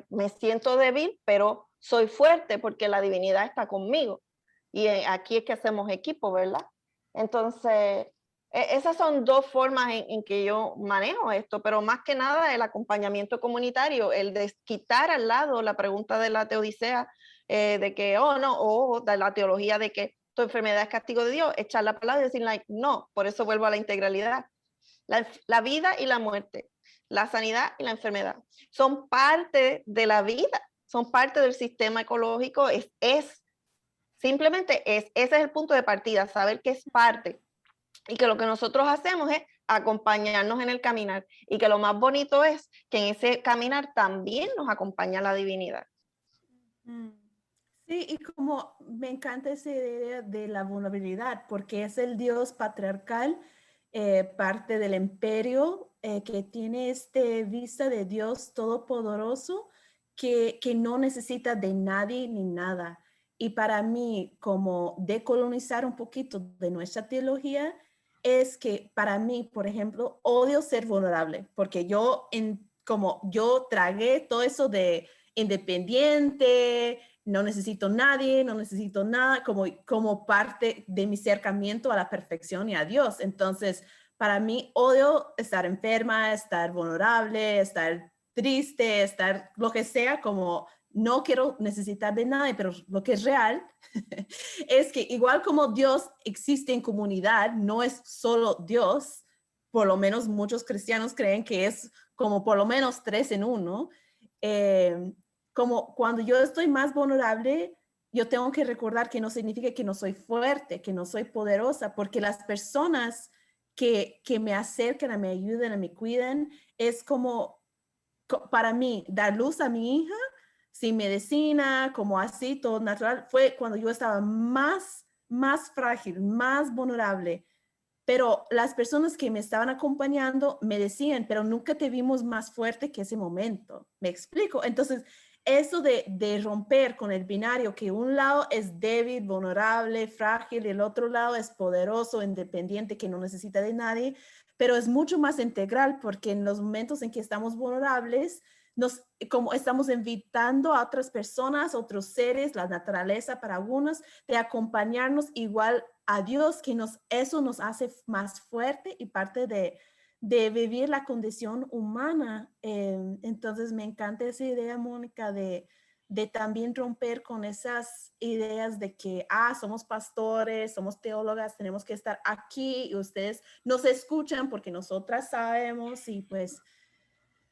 me siento débil, pero soy fuerte porque la divinidad está conmigo. Y aquí es que hacemos equipo, ¿verdad? Entonces, esas son dos formas en que yo manejo esto, pero más que nada el acompañamiento comunitario, el de quitar al lado la pregunta de la teodicea, de que, no, o de la teología de que tu enfermedad es castigo de Dios, echar la palabra y decir, like, no, por eso vuelvo a la integralidad. La vida y la muerte, la sanidad y la enfermedad son parte de la vida, son parte del sistema ecológico, simplemente ese es el punto de partida, saber que es parte y que lo que nosotros hacemos es acompañarnos en el caminar y que lo más bonito es que en ese caminar también nos acompaña la divinidad. Sí, y como me encanta esa idea de la vulnerabilidad, porque es el Dios patriarcal parte del imperio que tiene vista de Dios Todopoderoso que no necesita de nadie ni nada. Y para mí, como decolonizar un poquito de nuestra teología, es que para mí, por ejemplo, odio ser vulnerable, porque como yo tragué todo eso de independiente, no necesito nadie, no necesito nada, como parte de mi acercamiento a la perfección y a Dios. Entonces, para mí, odio estar enferma, estar vulnerable, estar triste, estar lo que sea, como no quiero necesitar de nadie, pero lo que es real es que igual como Dios existe en comunidad, no es solo Dios, por lo menos muchos cristianos creen que es como por lo menos 3 en 1. Como cuando yo estoy más vulnerable, yo tengo que recordar que no significa que no soy fuerte, que no soy poderosa, porque las personas que me acercan, me ayudan, me cuidan, es como para mí dar luz a mi hija sin medicina, como así, todo natural, fue cuando yo estaba más frágil, más vulnerable. Pero las personas que me estaban acompañando me decían, pero nunca te vimos más fuerte que ese momento. ¿Me explico? Entonces, eso de romper con el binario, que un lado es débil, vulnerable, frágil, y el otro lado es poderoso, independiente, que no necesita de nadie, pero es mucho más integral porque en los momentos en que estamos vulnerables, como estamos invitando a otras personas, otros seres, la naturaleza para algunos, de acompañarnos igual a Dios, que eso nos hace más fuerte y parte de vivir la condición humana. Entonces me encanta esa idea, Mónica, de también romper con esas ideas de que, somos pastores, somos teólogas, tenemos que estar aquí y ustedes nos escuchan porque nosotras sabemos y pues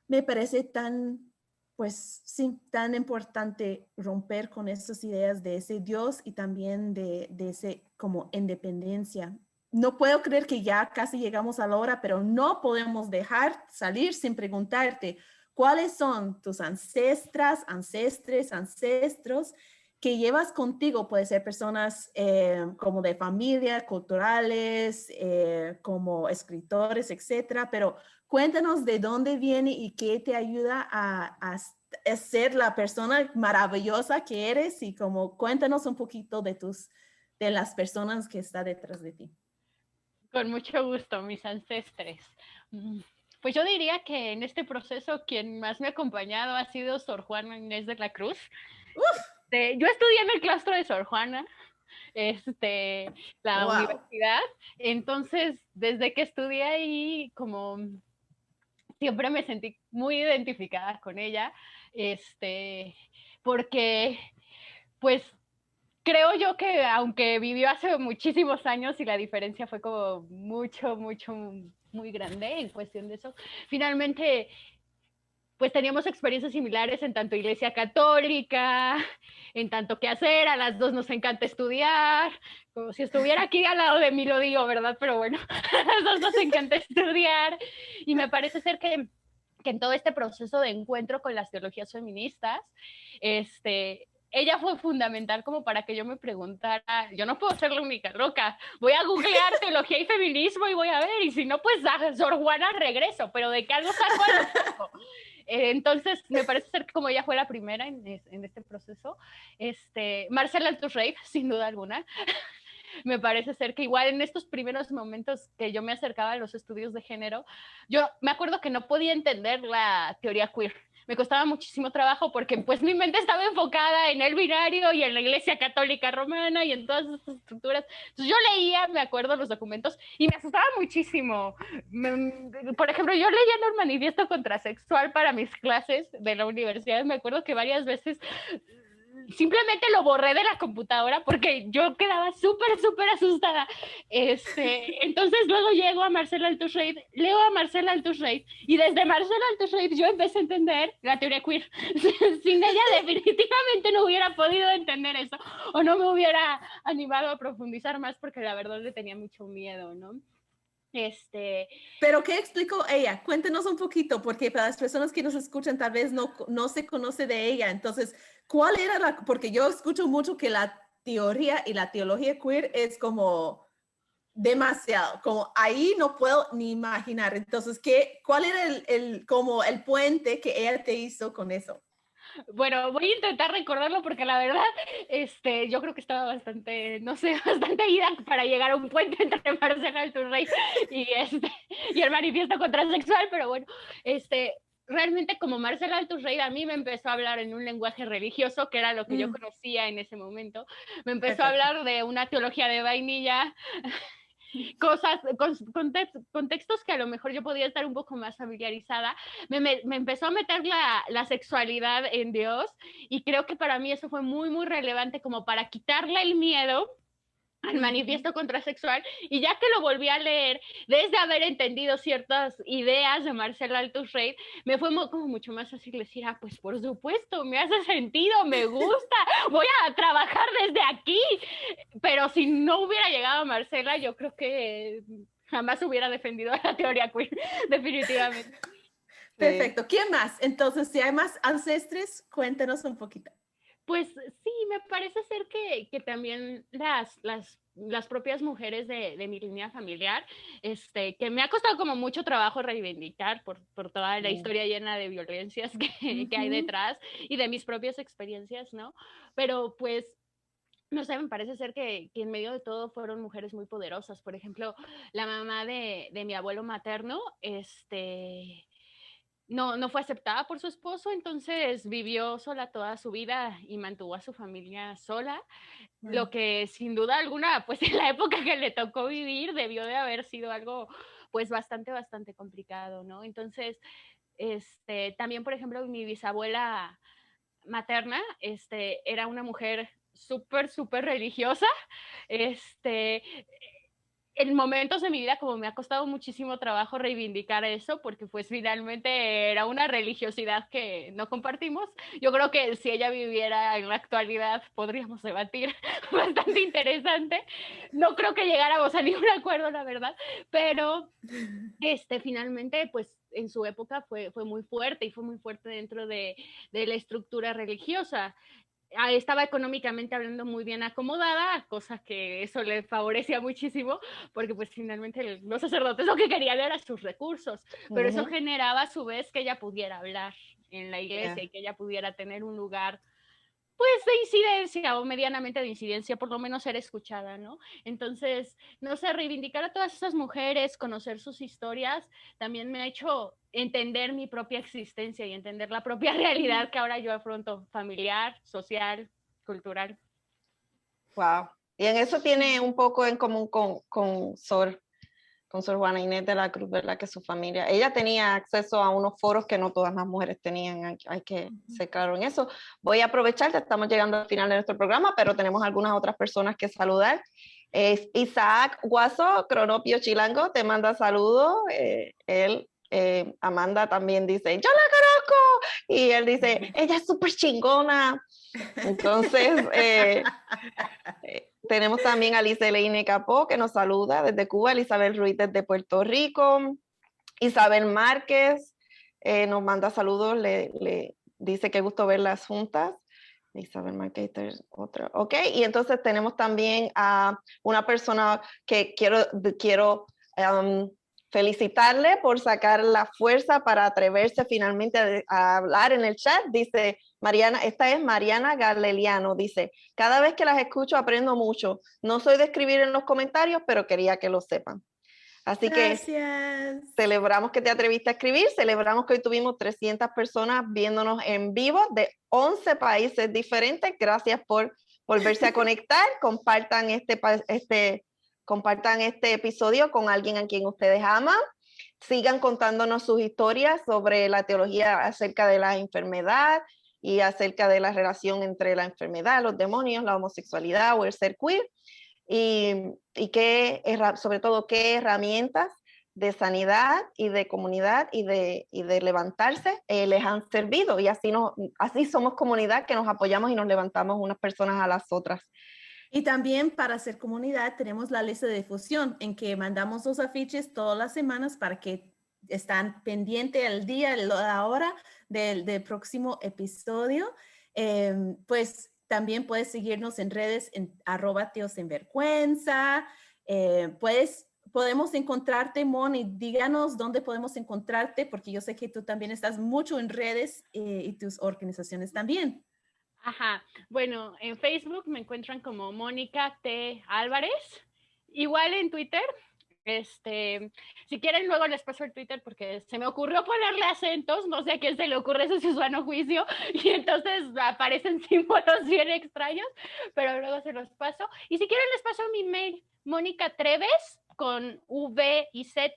me parece pues sí, tan importante romper con esas ideas de ese Dios y también de ese como independencia. No puedo creer que ya casi llegamos a la hora, pero no podemos dejar salir sin preguntarte cuáles son tus ancestras, ancestros que llevas contigo. Puede ser personas como de familia, culturales, como escritores, etcétera, pero cuéntanos de dónde viene y qué te ayuda a ser la persona maravillosa que eres y como cuéntanos un poquito de las personas que están detrás de ti. Con mucho gusto, mis ancestres. Pues yo diría que en este proceso quien más me ha acompañado ha sido Sor Juana Inés de la Cruz. Yo estudié en el claustro de Sor Juana, la universidad, entonces desde que estudié ahí como siempre me sentí muy identificada con ella, porque pues creo yo que aunque vivió hace muchísimos años y la diferencia fue como mucho, muy grande en cuestión de eso, finalmente pues teníamos experiencias similares en tanto iglesia católica, en tanto que hacer, a las dos nos encanta estudiar, como si estuviera aquí al lado de mí lo digo, ¿verdad? Pero bueno, a las dos nos encanta estudiar y me parece ser que en todo este proceso de encuentro con las teologías feministas, ella fue fundamental como para que yo me preguntara, yo no puedo ser la única loca, voy a googlear teología y feminismo y voy a ver, y si no, pues a Sor Juana regreso, pero de qué algo salgo a lo entonces, me parece ser que como ella fue la primera en este proceso, Marcela Altus-Reif, sin duda alguna, me parece ser que igual en estos primeros momentos que yo me acercaba a los estudios de género, yo me acuerdo que no podía entender la teoría queer. Me costaba muchísimo trabajo porque pues mi mente estaba enfocada en el binario y en la Iglesia Católica Romana y en todas esas estructuras. Entonces yo leía, me acuerdo, los documentos y me asustaba muchísimo. Por ejemplo, yo leía el manifiesto contrasexual para mis clases de la universidad. Me acuerdo que varias veces simplemente lo borré de la computadora porque yo quedaba súper asustada. Entonces luego llego a Marcela Altus-Reif, leo a Marcela Altus-Reif y desde Marcela Altus-Reif yo empecé a entender la teoría queer. Sin ella definitivamente no hubiera podido entender eso o no me hubiera animado a profundizar más porque la verdad le tenía mucho miedo, ¿no? Pero ¿qué explicó ella? Cuéntenos un poquito, porque para las personas que nos escuchan tal vez no se conoce de ella. Entonces, ¿cuál era porque yo escucho mucho que la teoría y la teología queer es como demasiado, como ahí no puedo ni imaginar. Entonces, ¿cuál era como el puente que ella te hizo con eso? Bueno, voy a intentar recordarlo porque la verdad, yo creo que estaba bastante, no sé, bastante ida para llegar a un puente entre Marcela Alturrey y el manifiesto contrasexual, pero bueno, realmente como Marcela Alturrey a mí me empezó a hablar en un lenguaje religioso, que era lo que yo conocía en ese momento. Me empezó a hablar de una teología de vainilla, cosas, contextos que a lo mejor yo podía estar un poco más familiarizada. Me empezó a meter la sexualidad en Dios, y creo que para mí eso fue muy, muy relevante como para quitarle el miedo al manifiesto contrasexual, y ya que lo volví a leer, desde haber entendido ciertas ideas de Marcela Altusrey, me fue como mucho más fácil decir, pues por supuesto, me hace sentido, me gusta, voy a trabajar desde aquí. Pero si no hubiera llegado Marcela, yo creo que jamás hubiera defendido a la teoría queer, definitivamente. Perfecto. ¿Quién más? Entonces, si hay más ancestres, cuéntanos un poquito. Pues sí, me parece ser que también las propias mujeres de mi línea familiar, que me ha costado como mucho trabajo reivindicar por toda la historia llena de violencias que hay detrás, y de mis propias experiencias, ¿no? Pero pues, no sé, me parece ser que en medio de todo fueron mujeres muy poderosas. Por ejemplo, la mamá de mi abuelo materno, no fue aceptada por su esposo, entonces vivió sola toda su vida y mantuvo a su familia sola, lo que sin duda alguna, pues en la época que le tocó vivir, debió de haber sido algo pues bastante, bastante complicado, ¿no? Entonces, también, por ejemplo, mi bisabuela materna, era una mujer súper, súper religiosa, en momentos de mi vida como me ha costado muchísimo trabajo reivindicar eso, porque pues finalmente era una religiosidad que no compartimos. Yo creo que si ella viviera en la actualidad podríamos debatir bastante interesante. No creo que llegáramos a ningún acuerdo, la verdad, pero finalmente pues en su época fue muy fuerte, y fue muy fuerte dentro de la estructura religiosa. Estaba económicamente hablando muy bien acomodada, cosa que eso le favorecía muchísimo, porque pues finalmente los sacerdotes lo que querían era sus recursos, pero eso generaba a su vez que ella pudiera hablar en la iglesia, y que ella pudiera tener un lugar pues de incidencia, o medianamente de incidencia, por lo menos ser escuchada, ¿no? Entonces, no sé, reivindicar a todas esas mujeres, conocer sus historias, también me ha hecho entender mi propia existencia y entender la propia realidad que ahora yo afronto, familiar, social, cultural. Wow. Y en eso tiene un poco en común con Sor Juana Inés de la Cruz, ¿verdad? Que su familia, ella tenía acceso a unos foros que no todas las mujeres tenían, hay que ser claro en eso. Voy a aprovechar que estamos llegando al final de nuestro programa, pero tenemos algunas otras personas que saludar. Isaac Guaso, Cronopio Chilango, te manda saludos. Amanda también dice, yo la conozco, y él dice, ella es súper chingona. Entonces, tenemos también a Liceline Capó, que nos saluda desde Cuba, Elizabeth Ruiz desde Puerto Rico, Isabel Márquez nos manda saludos, le dice que gusto verlas juntas. Isabel Márquez, otra. Ok, y entonces tenemos también a una persona que quiero felicitarle por sacar la fuerza para atreverse finalmente a hablar en el chat. Dice Mariana, esta es Mariana Galeliano, dice, cada vez que las escucho aprendo mucho. No soy de escribir en los comentarios, pero quería que lo sepan. Así que celebramos que te atreviste a escribir, celebramos que hoy tuvimos 300 personas viéndonos en vivo de 11 países diferentes. Gracias por volverse a conectar. Compartan compartan este episodio con alguien a quien ustedes aman. Sigan contándonos sus historias sobre la teología acerca de la enfermedad y acerca de la relación entre la enfermedad, los demonios, la homosexualidad o el ser queer. Y sobre todo qué herramientas de sanidad y de comunidad y de levantarse les han servido, y así somos comunidad, que nos apoyamos y nos levantamos unas personas a las otras. Y también para hacer comunidad tenemos la lista de difusión en que mandamos los afiches todas las semanas para que están pendientes el día, la hora del próximo episodio. Pues también puedes seguirnos en redes en @teosinvergüenza. Podemos encontrarte, Moni, díganos dónde podemos encontrarte, porque yo sé que tú también estás mucho en redes y tus organizaciones también. Ajá, bueno, en Facebook me encuentran como Mónica T. Álvarez, igual en Twitter. Si quieren luego les paso el Twitter porque se me ocurrió ponerle acentos, no sé a quién se le ocurre ese su sano juicio y entonces aparecen símbolos bien extraños, pero luego se los paso. Y si quieren les paso mi mail, monicatreves con V y Z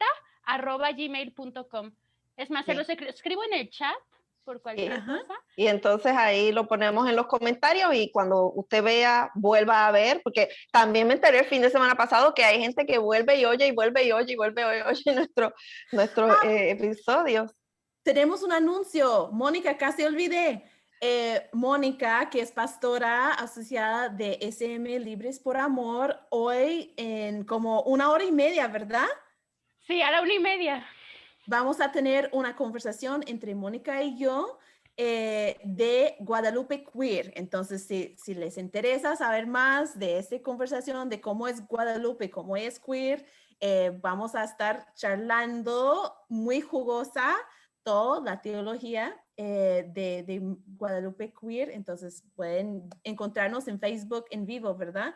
@gmail.com. Es más, se los escribo en el chat por cualquier cosa. Y entonces ahí lo ponemos en los comentarios y cuando usted vea, vuelva a ver, porque también me enteré el fin de semana pasado que hay gente que vuelve y oye y vuelve y oye y vuelve y oye nuestros episodios. Tenemos un anuncio, Mónica, casi olvidé. Mónica, que es pastora asociada de SM Libres por Amor, hoy en como 1 hora y media, ¿verdad? Sí, a la 1:30. Vamos a tener una conversación entre Mónica y yo de Guadalupe Queer. Entonces, si les interesa saber más de esta conversación, de cómo es Guadalupe, cómo es queer, vamos a estar charlando muy jugosa toda la teología de Guadalupe Queer. Entonces, pueden encontrarnos en Facebook en vivo, ¿verdad?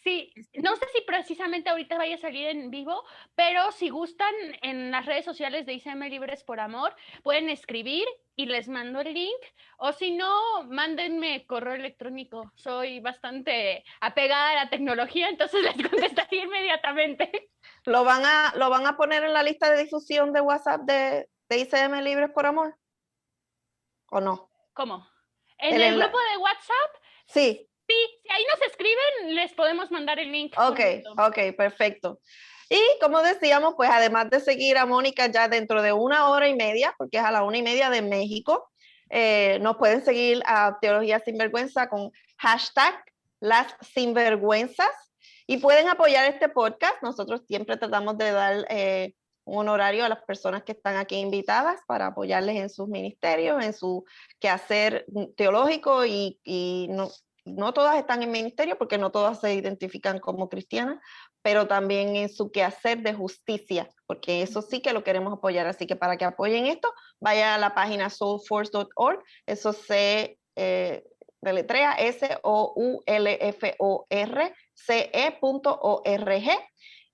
Sí, no sé si precisamente ahorita vaya a salir en vivo, pero si gustan en las redes sociales de ICM Libres por Amor, pueden escribir y les mando el link, o si no, mándenme correo electrónico. Soy bastante apegada a la tecnología, entonces les contestaría inmediatamente. ¿Lo van a poner en la lista de difusión de WhatsApp de ICM Libres por Amor? ¿O no? ¿Cómo? ¿En el grupo de WhatsApp? Sí. Sí, si ahí nos escriben, les podemos mandar el link. Ok, perfecto. Y como decíamos, pues además de seguir a Mónica ya dentro de 1 hora y media, porque es a la 1:30 de México, nos pueden seguir a Teología Sinvergüenza con #LasSinvergüenzas y pueden apoyar este podcast. Nosotros siempre tratamos de dar un honorario a las personas que están aquí invitadas para apoyarles en sus ministerios, en su quehacer teológico y no todas están en ministerio porque no todas se identifican como cristianas, pero también en su quehacer de justicia, porque eso sí que lo queremos apoyar. Así que para que apoyen esto, vaya a la página soulforce.org, eso se deletrea soulforce.org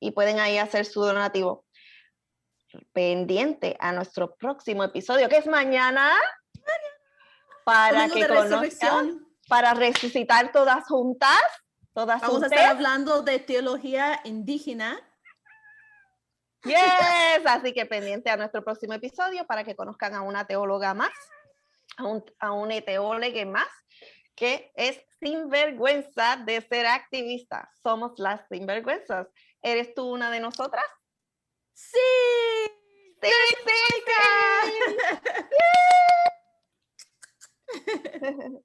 y pueden ahí hacer su donativo. Pendiente a nuestro próximo episodio, que es mañana, para que conozcan, para resucitar todas juntas. Vamos a estar hablando de teología indígena. Yes, así que pendiente a nuestro próximo episodio para que conozcan a una teóloga más, a un teóloga más, que es sinvergüenza de ser activista. Somos las sinvergüenzas. ¿Eres tú una de nosotras? ¡Sí! ¡Sí, sí, sí!